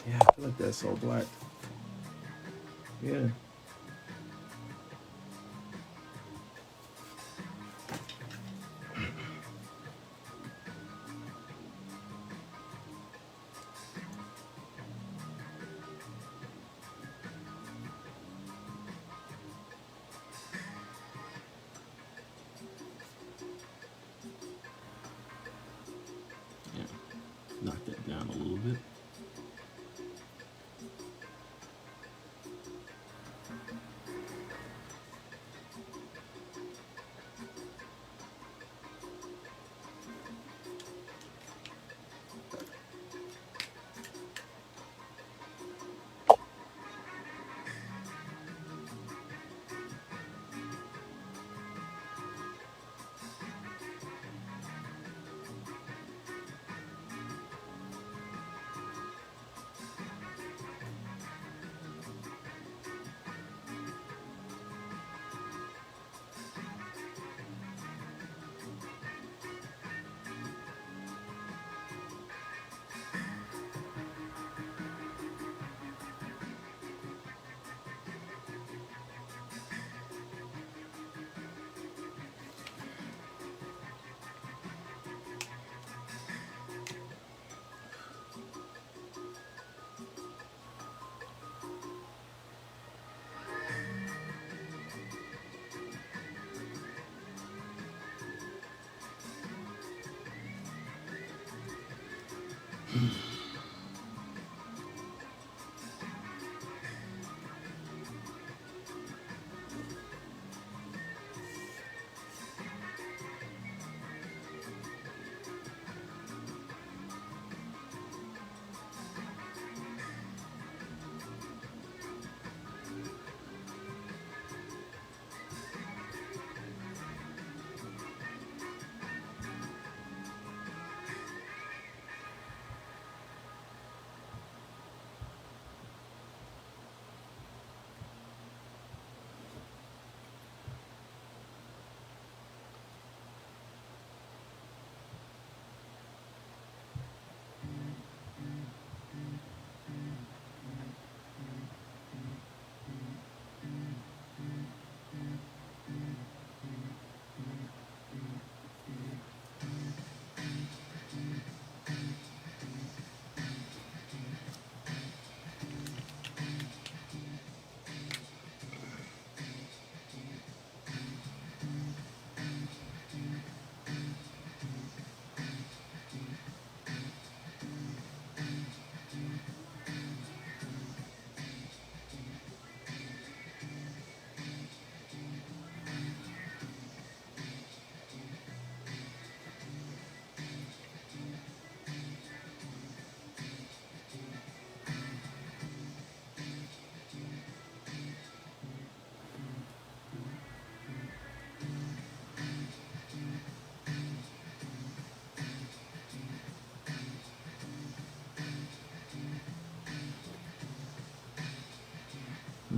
Yeah, I feel like that's all black. Yeah. Knock that down a little bit.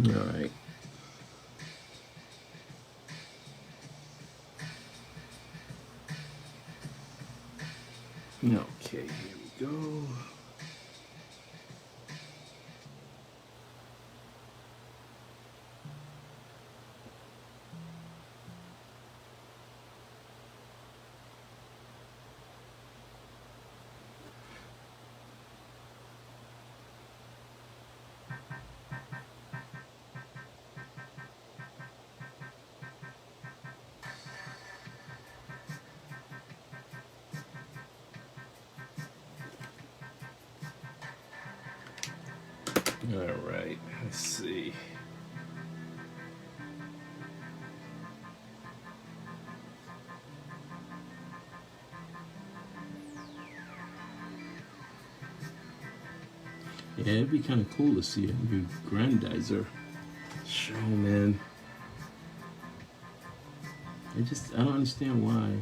All right. Okay, here we go. All right, let's see. Yeah, it'd be kind of cool to see a new grandizer show, man. I don't understand why,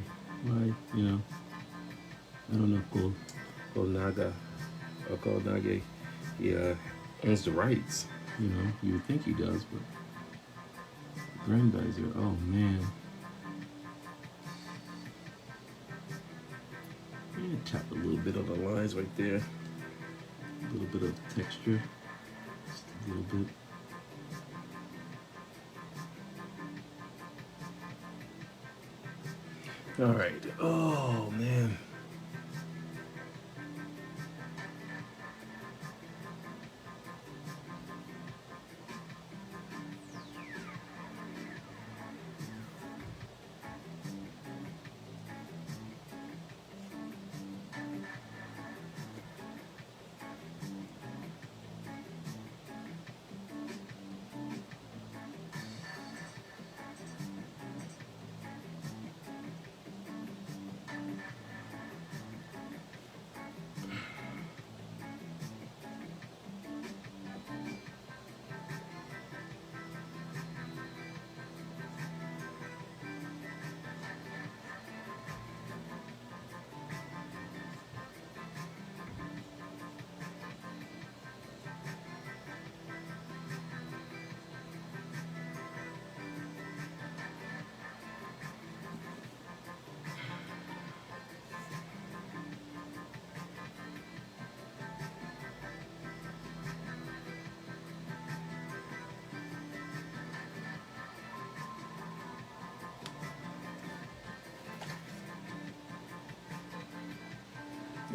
I don't know, Naga or Nage, he owns the rights. you would think he does, but grandizer, oh man. Yeah, tap a little bit Bit of of the lines right there. a little bit of texture, just a little bit. All right. Oh man.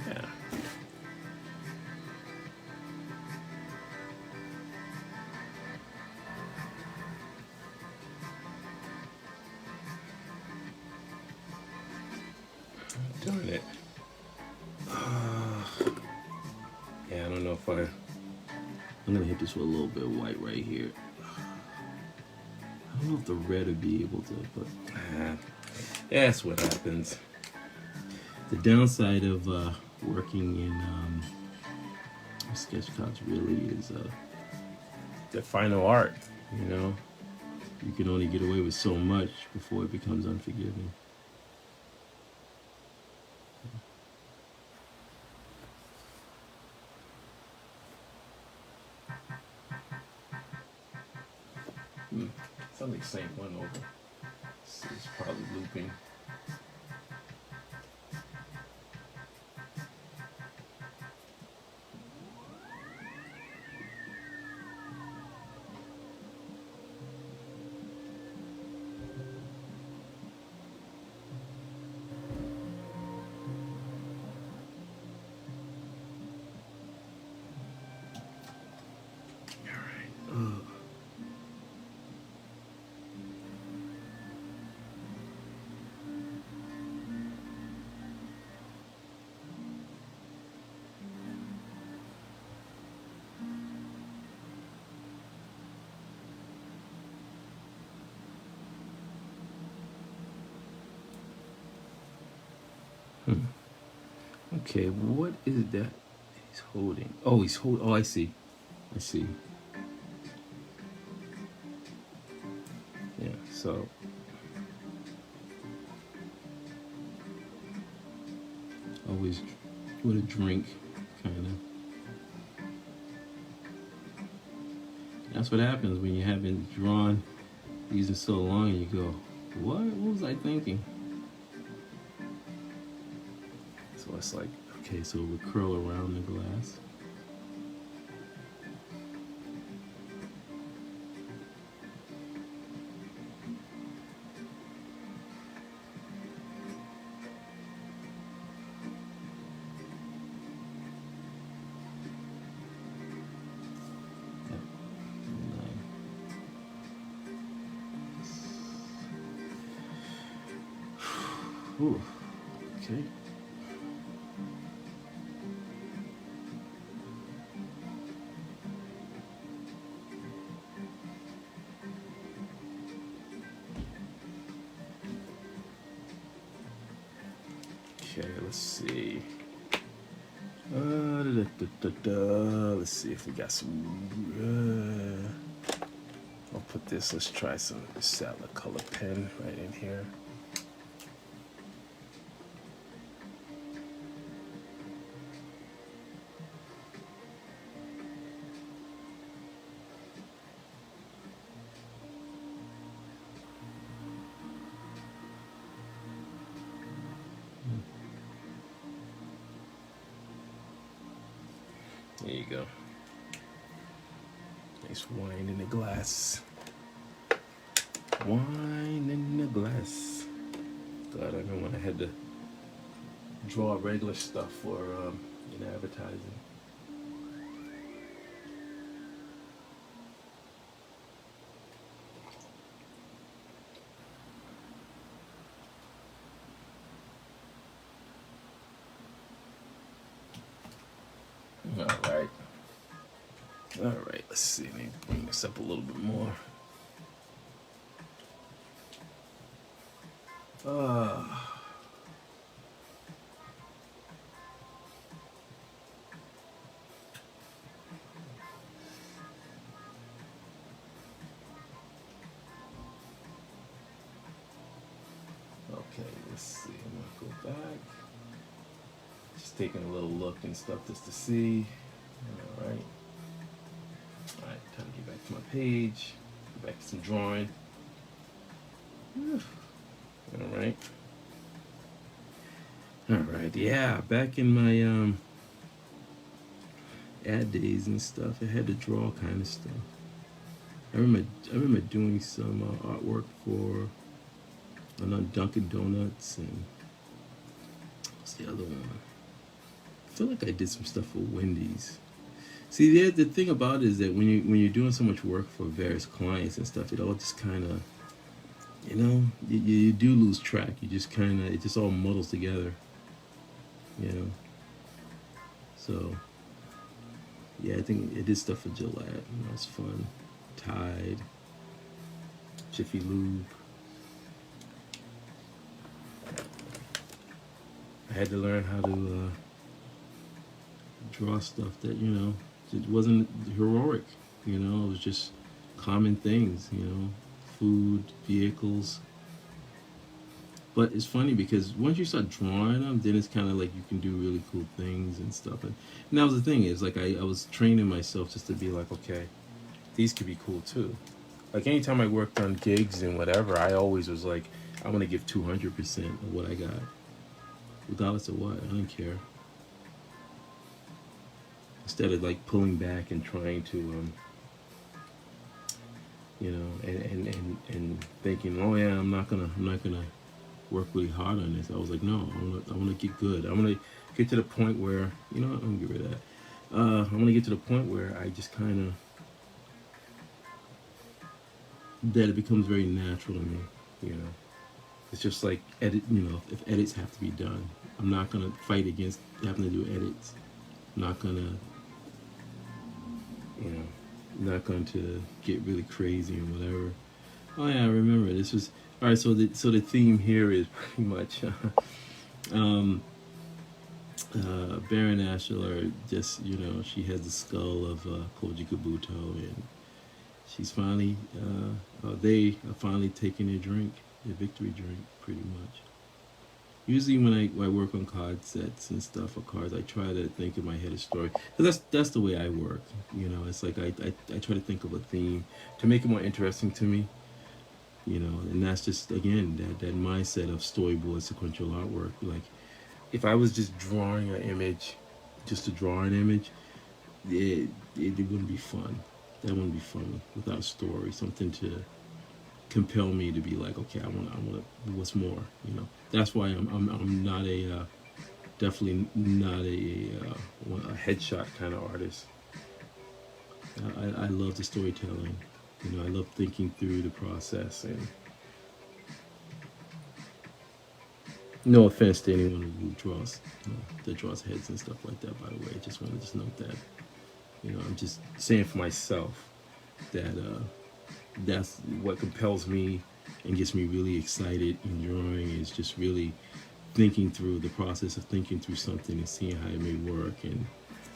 Yeah. Darn it. Yeah, I don't know if I. I'm gonna hit this with a little bit of white right here. I don't know if the red would be able to, but Yeah, that's what happens. the downside of working in sketch cards really is The final art. you can only get away with so much before it becomes unforgiving. It's only the same one over. It's probably looping. Okay, what is that he's holding? Oh, he's holding. Oh, I see. I see. Yeah, so. Always with a drink, kind of. That's what happens when you haven't drawn these in so long and you go, what was I thinking? So it's like, okay, so we curl around the glass. Ooh, okay. Okay, let's see. Let's see if we got some. I'll put this. Let's try some Staedtlar color pen right in here. There you go. Nice wine in the glass. Wine in the glass. God, I remember when I had to draw regular stuff for in advertising. All right, let's see. Let me bring this up a little bit more. Okay, let's see. I'm gonna go back. Just taking a little look and stuff just to see. All right. All right, time to get back to my page. Get back to some drawing. All right. All right. Yeah, back in my ad days and stuff, I had to draw kind of stuff. I remember doing some artwork for Dunkin' Donuts and what's the other one? I feel like I did some stuff for Wendy's. See, the thing about it is that when you're doing so much work for various clients and stuff, it all just kind of, you do lose track. You just kind of, it just all muddles together, So, yeah, I think I did stuff for Gillette. That was fun. Tide, Jiffy Lube. I had to learn how to draw stuff that, it wasn't heroic, it was just common things, food, vehicles. But it's funny because once you start drawing them, then it's kind of like you can do really cool things and stuff. And that was the thing, is like I was training myself just to be like, okay, these could be cool too. Like anytime I worked on gigs and whatever, I always was like, I want to give 200% of what I got. Regardless of what, I don't care. Instead of like pulling back and trying to, and thinking, oh yeah, I'm not gonna work really hard on this. I was like, no, I want to get good. I want to get to the point where, I'm gonna get rid of that. I want to get to the point where I just kind of, that it becomes very natural to me, It's just like edit, if edits have to be done, I'm not gonna fight against having to do edits. I'm not gonna, not going to get really crazy or whatever. Oh yeah, I remember this was all right. So the theme here is pretty much Baron Ashler. Just she has the skull of Koji Kabuto, and she's finally they are finally taking their drink, their victory drink, pretty much. Usually when I work on card sets and stuff or cards, I try to think in my head a story. 'Cause that's the way I work. You know, it's like I try to think of a theme to make it more interesting to me. You know, and that's just again that mindset of storyboard sequential artwork. Like if I was just drawing an image, just to draw an image, it wouldn't be fun. That wouldn't be fun without a story, something to compel me to be like, okay, I want what's more. You know, that's why I'm not definitely not a headshot kind of artist. I love the storytelling. You know, I love thinking through the process. And no offense to anyone who draws, that draws heads and stuff like that. By the way, I just want to just note that. You know, I'm just saying for myself that that's what compels me and gets me really excited in drawing is just really thinking through the process of thinking through something and seeing how it may work, and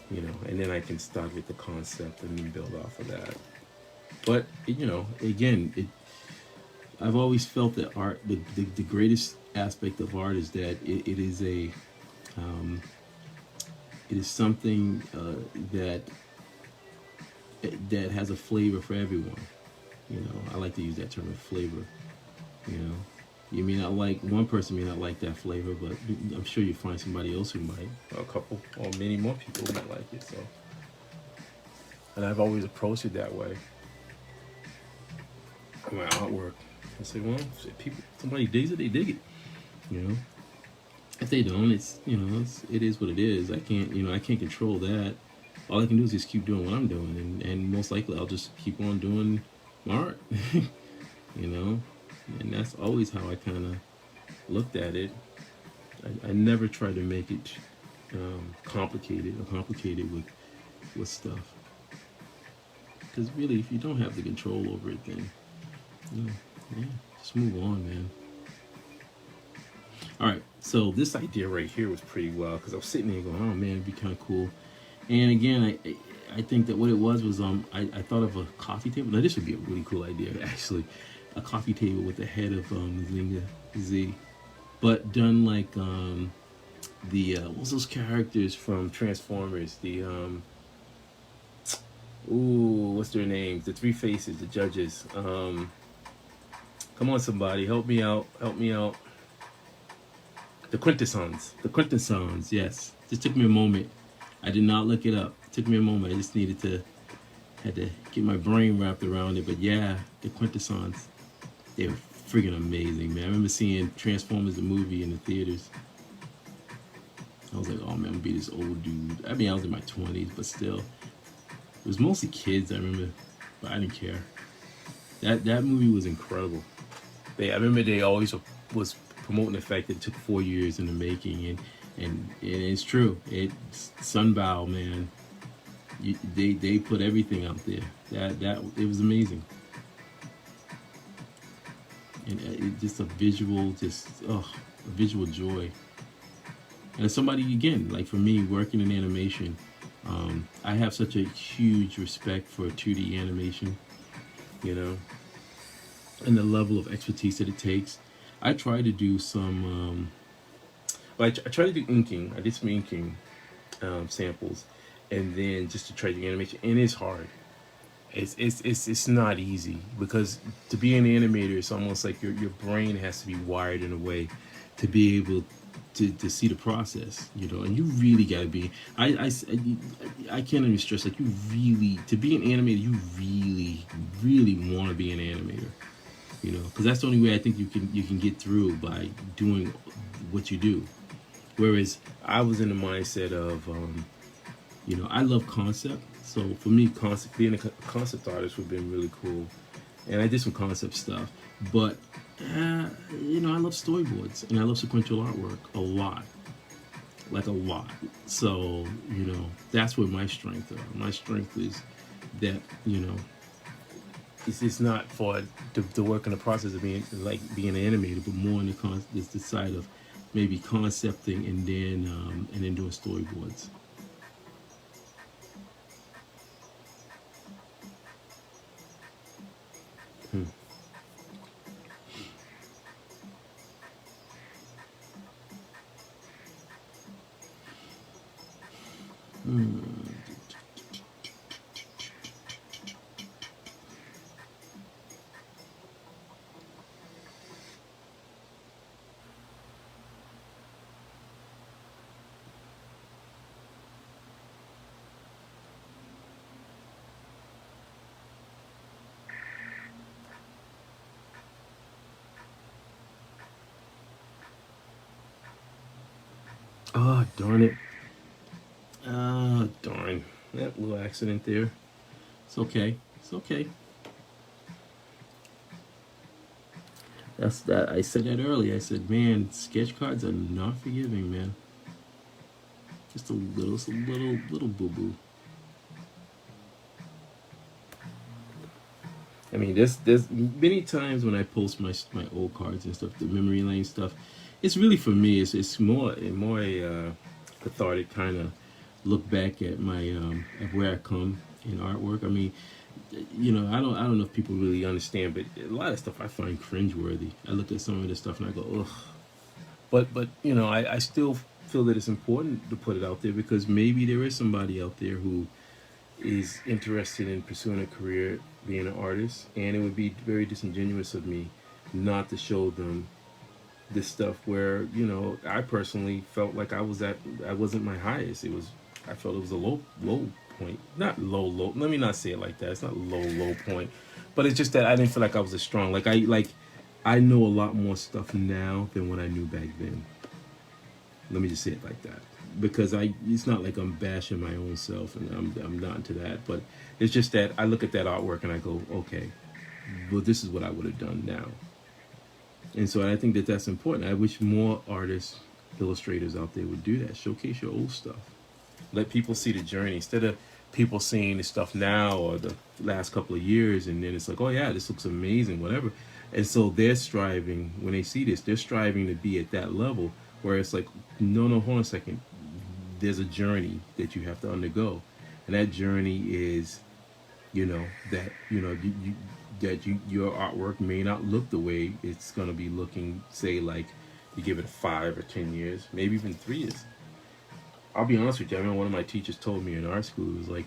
you know, and then I can start with the concept and then build off of that. But you know, again, I've always felt that art, the greatest aspect of art is that it is a it is something that that has a flavor for everyone. You know, I like to use that term of flavor. You know, you may not like, one person may not like that flavor, but I'm sure you find somebody else who might, or a couple, or many more people who might like it. So, and I've always approached it that way. My artwork, I say, well, if people, somebody digs it, they dig it. You know, if they don't, it's, you know, it is what it is. I can't, you know, I can't control that. All I can do is just keep doing what I'm doing, and most likely I'll just keep on doing my art. You know, and that's always how I kind of looked at it. I never try to make it complicated with stuff, because really, if you don't have the control over it, then you know, yeah, just move on, man. All right, so this idea right here was pretty well, because I was sitting there going, oh man, it'd be kind of cool. And again, I think that what it was I thought of a coffee table. Now this would be a really cool idea, actually, a coffee table with the head of Zinga Z, but done like the what's those characters from Transformers? The what's their names? The three faces, the judges. Come on, somebody, help me out, help me out. The Quintessons. The Quintessons, yes. Just took me a moment. I did not look it up. It took me a moment. I just had to get my brain wrapped around it. But yeah, the Quintessons, they were freaking amazing, man. I remember seeing Transformers the movie in the theaters. I was like, oh man, I'm gonna be this old dude. I mean, I was in my 20s, but still. It was mostly kids, I remember, but I didn't care. That movie was incredible. I remember they always was promoting the fact that it took 4 years in the making, and it's true. It's Sunbow, man. They put everything out there. That it was amazing, and it just a visual joy. And as somebody, again, like for me, working in animation, I have such a huge respect for 2D animation, you know, and the level of expertise that it takes. I try to do some, I try to do inking. I did some inking samples, and then just to try the animation, and it's hard. It's not easy, because to be an animator, it's almost like your brain has to be wired in a way to be able to see the process, you know, and you really got to be. I can't even stress, like, you really, to be an animator, you really want to be an animator, you know, because that's the only way I think you can get through, by doing what you do. Whereas I was in the mindset of, you know, I love concept. So for me, being a concept artist would have been really cool. And I did some concept stuff. But, you know, I love storyboards and I love sequential artwork a lot. Like a lot. So, you know, that's where my strength are. My strength is that, you know, it's not for the work in the process of being an animator, but more in the side of maybe concepting and then doing storyboards. Oh, darn it. Oh, darn. That little accident there. It's okay. It's okay. That's that. I said that earlier. I said, man, sketch cards are not forgiving, man. Just a little boo boo. I mean, there's many times when I post my old cards and stuff, the memory lane stuff. It's really for me. It's more a cathartic kind of look back at my at where I come in artwork. I mean, I don't know if people really understand, but a lot of stuff I find cringeworthy. I look at some of this stuff and I go, ugh. But I still feel that it's important to put it out there because maybe there is somebody out there who is interested in pursuing a career being an artist, and it would be very disingenuous of me not to show them this stuff where I personally felt like I wasn't my highest. I felt it was a low point, not low. Let me not say it like that. It's not low point, but it's just that I didn't feel like I was as strong. I know a lot more stuff now than what I knew back then. Let me just say it like that. Because it's not like I'm bashing my own self, and I'm not into that. But it's just that I look at that artwork and I go, okay, well, this is what I would have done now. And so I think that that's important. I wish more artists, illustrators out there would do that. Showcase your old stuff. Let people see the journey instead of people seeing the stuff now or the last couple of years, and then it's like, oh yeah, this looks amazing, whatever. And so they're striving, when they see this, they're striving to be at that level where it's like, no, hold on a second. There's a journey that you have to undergo, and that journey is, that your artwork may not look the way it's gonna be looking. Say like you give it 5 or 10 years, maybe even 3 years. I'll be honest with you. I remember one of my teachers told me in art school, it was like,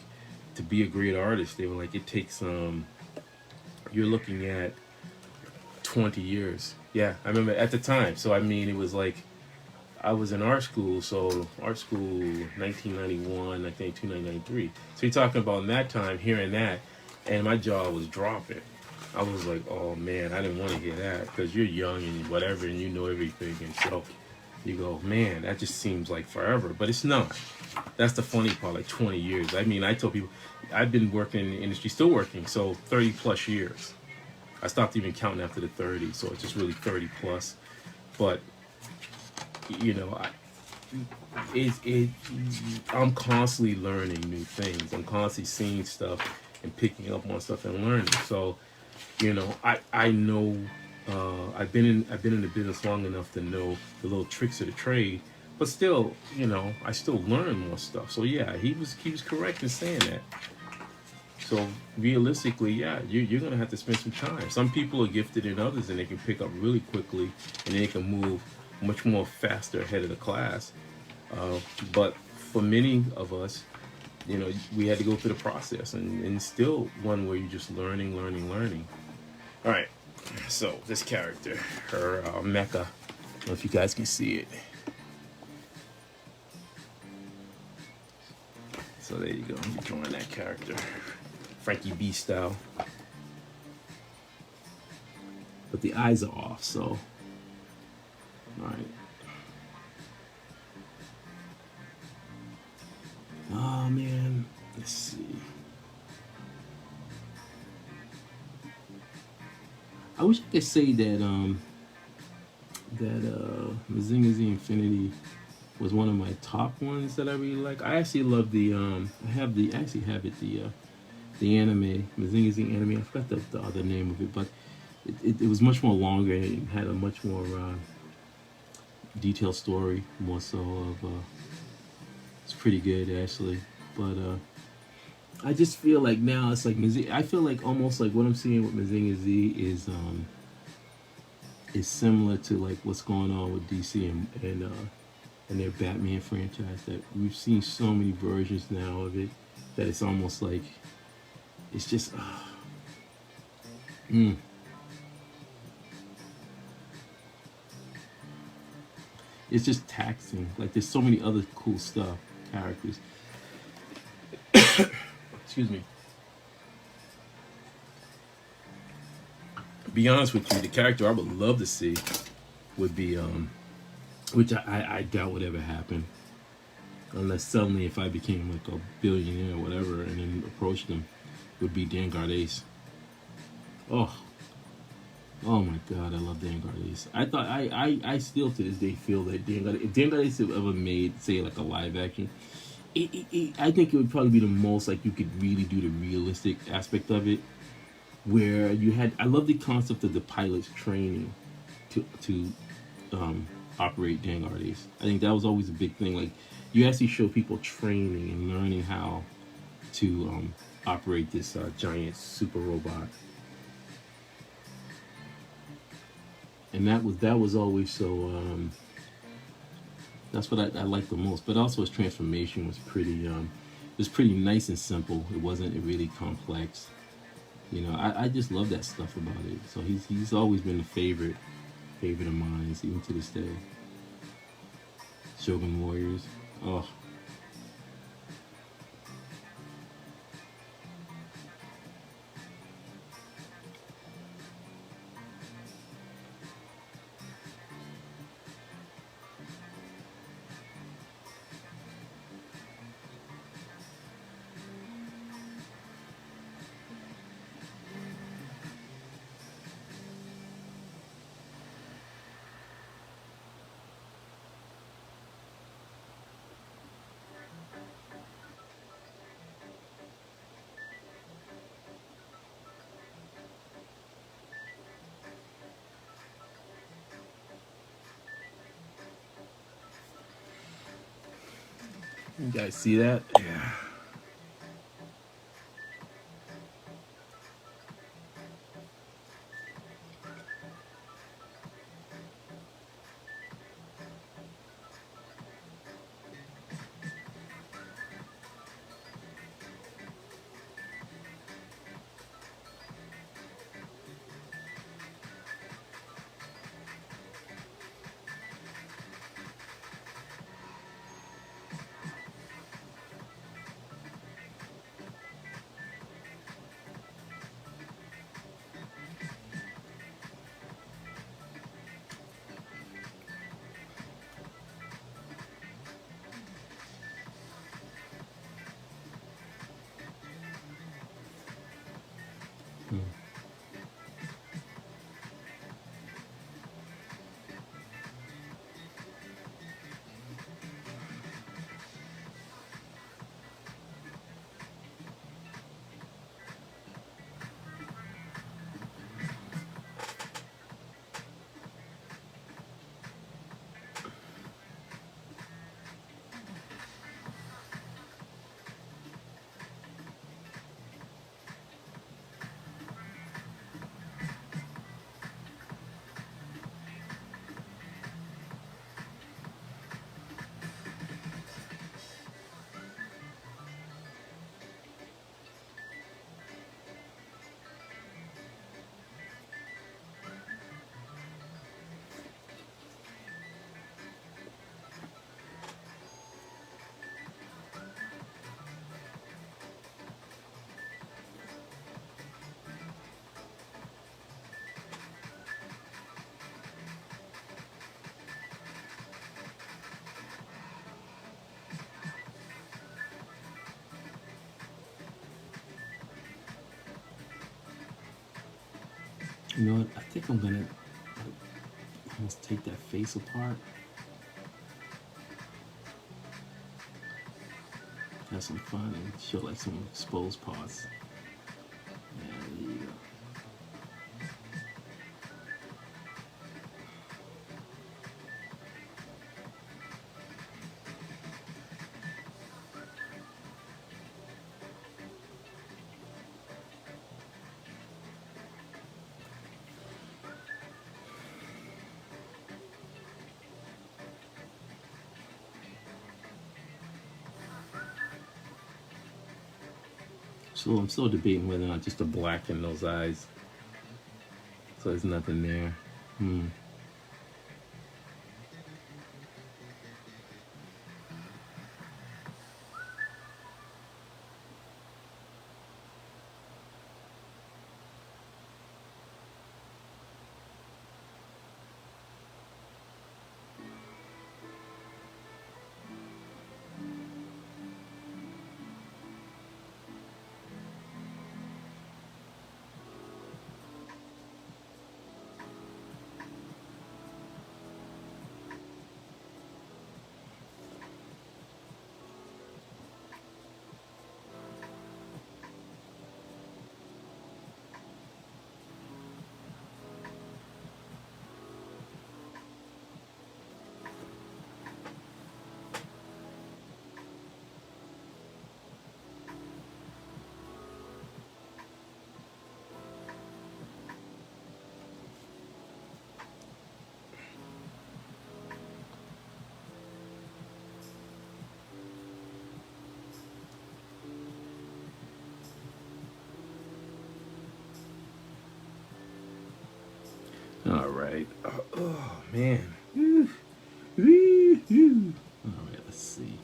to be a great artist, they were like, it takes you're looking at 20 years. Yeah, I remember at the time. So I mean, it was like, I was in art school, 1991, I think 1993. So you're talking about in that time, hearing that, and my jaw was dropping. I was like, oh man, I didn't want to hear that because you're young and whatever, and you know everything, and so you go, man, that just seems like forever, but it's not. That's the funny part, like 20 years. I mean, I tell people, I've been working in the industry, still working, so 30 plus years. I stopped even counting after the 30, so it's just really 30 plus. But I'm constantly learning new things. I'm constantly seeing stuff and picking up on stuff and learning. So, I know I've been in the business long enough to know the little tricks of the trade. But still, I still learn more stuff. So yeah, he was correct in saying that. So realistically, yeah, you're gonna have to spend some time. Some people are gifted in others, and they can pick up really quickly, and they can move much more faster ahead of the class. But for many of us, we had to go through the process, and still one where you're just learning. All right, so this character, her Mecca, I don't know if you guys can see it. So there you go, I'm drawing that character, Frankie B style. But the eyes are off, so, all right. Oh man, let's see. I wish I could say that Mazinga Z Infinity was one of my top ones that I really like. I actually love the I actually have it, the anime, Mazinga Z anime. I forgot the other name of it, but it was much more longer and it had a much more detailed story, more so of it's pretty good actually. But I just feel like now it's like I feel like almost like what I'm seeing with Mazinga Z is similar to like what's going on with DC and their Batman franchise. That we've seen so many versions now of it that it's almost like it's just it's just taxing. Like there's so many other cool stuff, characters. Excuse me. To be honest with you, the character I would love to see would be which I doubt would ever happen unless suddenly if I became like a billionaire or whatever and then approached them, would be Vanguard Ace. Oh, oh my God, I love Vanguard Ace. I thought I still to this day feel that if Vanguard Ace ever made say like a live action, I think it would probably be the most like you could really do the realistic aspect of it, where you had. I love the concept of the pilots training to operate Vanguard Ace. I think that was always a big thing. Like you actually show people training and learning how to operate this giant super robot, and that was always so. That's what I liked the most. But also his transformation was pretty nice and simple. It wasn't really complex. You know, I just love that stuff about it. So he's always been a favorite of mine, even to this day. Shogun Warriors. Oh, You guys see that? yeah. Hmm. You know what? I think I'm gonna almost take that face apart. Have some fun and show like some exposed parts. Yeah, there you go. So I'm still debating whether or not just to blacken those eyes, so there's nothing there. Hmm. All right. Oh man. Woo. Woo. Woo. All right. Let's see.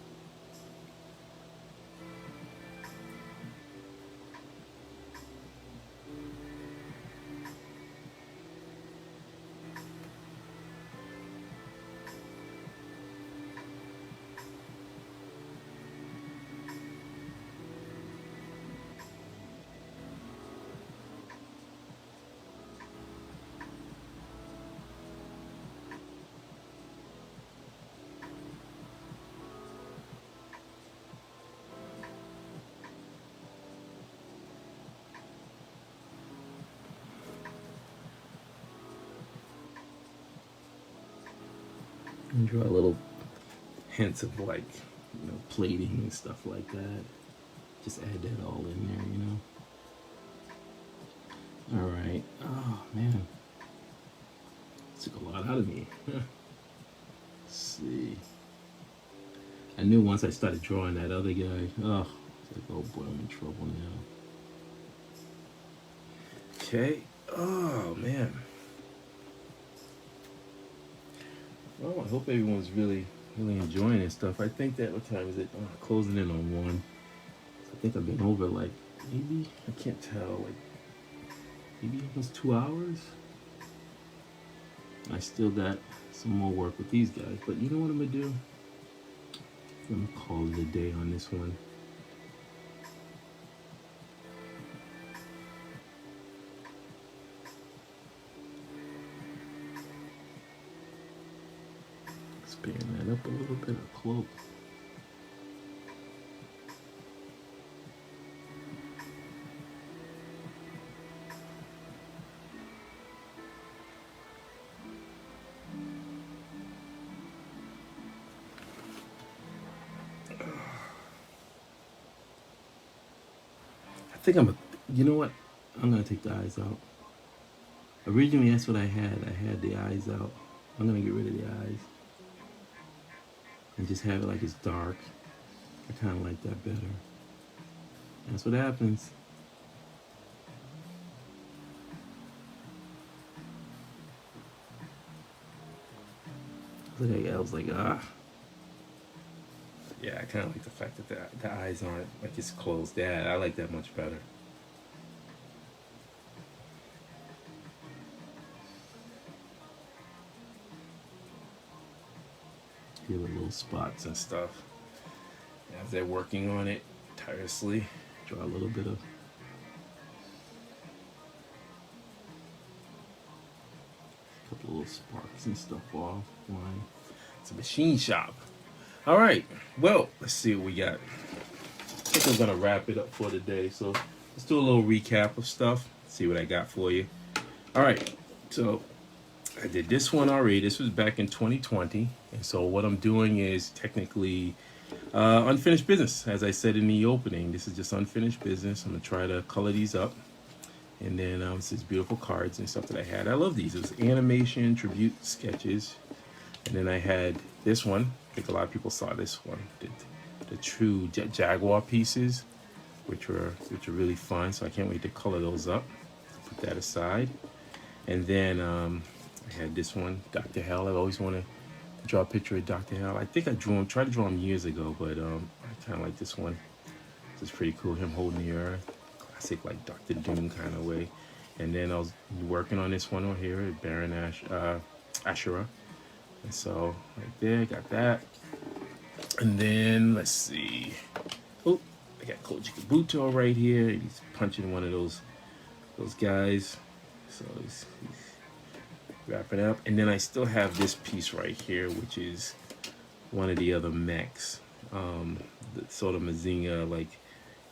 And draw little hints of like, plating and stuff like that. Just add that all in there. All right. Oh man, took a lot out of me. Let's see. I knew once I started drawing that other guy. Oh, it's like, oh boy, I'm in trouble now. Okay. Oh man. Well, I hope everyone's really enjoying this stuff. I think that, what time is it? Oh, closing in on 1. I think I've been over like maybe, I can't tell, like maybe almost 2 hours. I still got some more work with these guys, but you know what I'm gonna do? I'm gonna call it a day on this one. Expand that up a little bit, or cloak. I think you know what? I'm gonna take the eyes out. Originally, that's what I had. I had the eyes out. I'm gonna get rid of the eyes and just have it like it's dark. I kind of like that better. That's what happens. Look, I was like, ah. Yeah, I kind of like the fact that the eyes aren't like it's closed. Yeah, I like that much better. Here the little spots and stuff. As they're working on it tirelessly, draw a little bit of couple of little sparks and stuff off. Line. It's a machine shop. All right. Well, let's see what we got. I think I'm gonna wrap it up for today. So let's do a little recap of stuff. See what I got for you. All right. So I did this one already. This was back in 2020, and so what I'm doing is technically unfinished business. As I said in the opening, this is just unfinished business. I'm gonna try to color these up, and then it's these beautiful cards and stuff that I had. I love these. It was animation, tribute sketches, and then I had this one. I think a lot of people saw this one. The true Jaguar pieces, which are really fun. So I can't wait to color those up. Put that aside, and then I had this one, Dr. Hell. I always want to draw a picture of Dr. Hell. I think I tried to draw him years ago, but I kind of like this one. This is pretty cool. Him holding the earth, classic like Dr. Doom kind of way. And then I was working on this one over here, Baron Ashura. And so right there, got that. And then let's see. Oh, I got Koji Kabuto right here. He's punching one of those guys. So he's wrapping up. And then I still have this piece right here, which is one of the other mechs. The sort of Mazinga like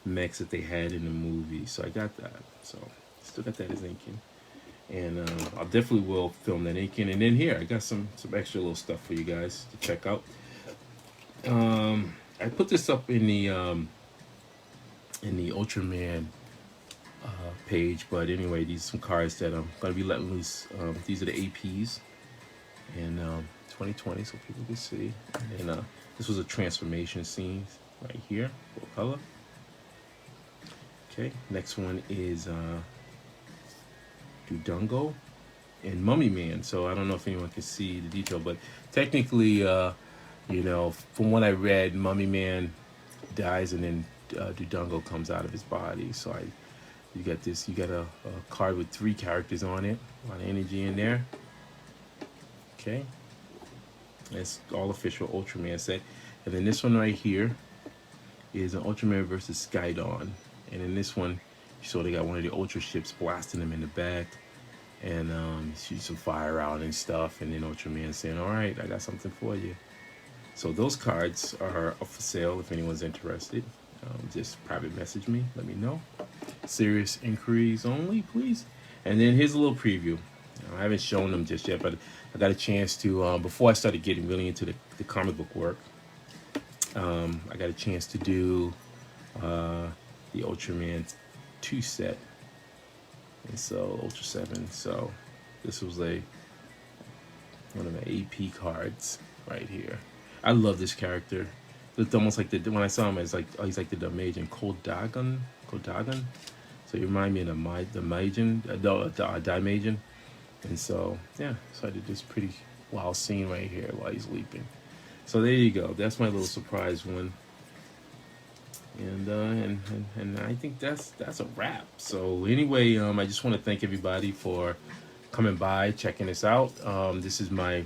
mechs that they had in the movie. So I got that. So still got that as inking. And I definitely will film that inking. And then here I got some extra little stuff for you guys to check out. I put this up in the Ultraman page, but anyway, these are some cards that I'm gonna be letting loose. These are the APs in 2020, so people can see. And this was a transformation scene right here, full color. Okay, next one is Dudungo, Mummy Man. So I don't know if anyone can see the detail, but technically, you know, from what I read, Mummy Man dies and then Dudungo comes out of his body. So you got this, you got a card with 3 characters on it, a lot of energy in there. Okay, it's all official Ultraman set. And then this one right here is an Ultraman versus Skydon. And in this one, you saw they got one of the Ultra ships blasting them in the back. And shoot some fire out and stuff. And then Ultraman saying, all right, I got something for you. So those cards are up for sale if anyone's interested. Just private message me, let me know. Serious inquiries only, please. And then here's a little preview. I haven't shown them just yet, but I got a chance to, before I started getting really into the comic book work, I got a chance to do the Ultraman 2 set. And so, Ultra 7. So, this was one of the AP cards right here. I love this character. It's almost like when I saw him, it's like, oh, he's like the Damajan Kodagon. So you remind me of the Daimajan. And so, yeah, so I did this pretty wild scene right here while he's leaping. So there you go. That's my little surprise one. And I think that's a wrap. So anyway, I just want to thank everybody for coming by, checking this out. This is my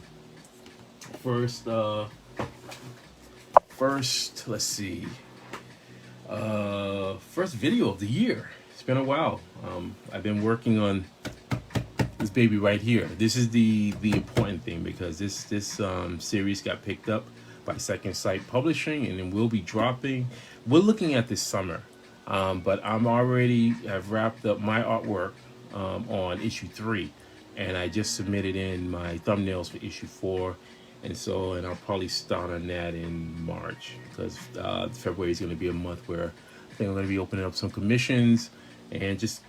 first let's see, first video of the year. It's been a while. I've been working on this baby right here. This is the important thing, because this series got picked up by Second Sight Publishing, and then we'll be dropping. We're looking at this summer, but I've wrapped up my artwork on issue 3, and I just submitted in my thumbnails for issue 4, and I'll probably start on that in March, because February is going to be a month where I think I'm going to be opening up some commissions and just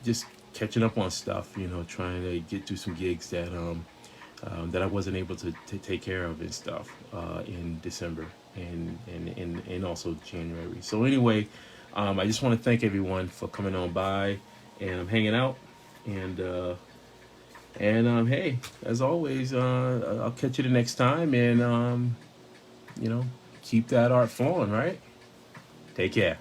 catching up on stuff, you know, trying to get through some gigs that I wasn't able to take care of and stuff in December and also January. So anyway, I just want to thank everyone for coming on by and hanging out. And hey, as always, I'll catch you the next time, and you know, keep that art flowing, right? Take care.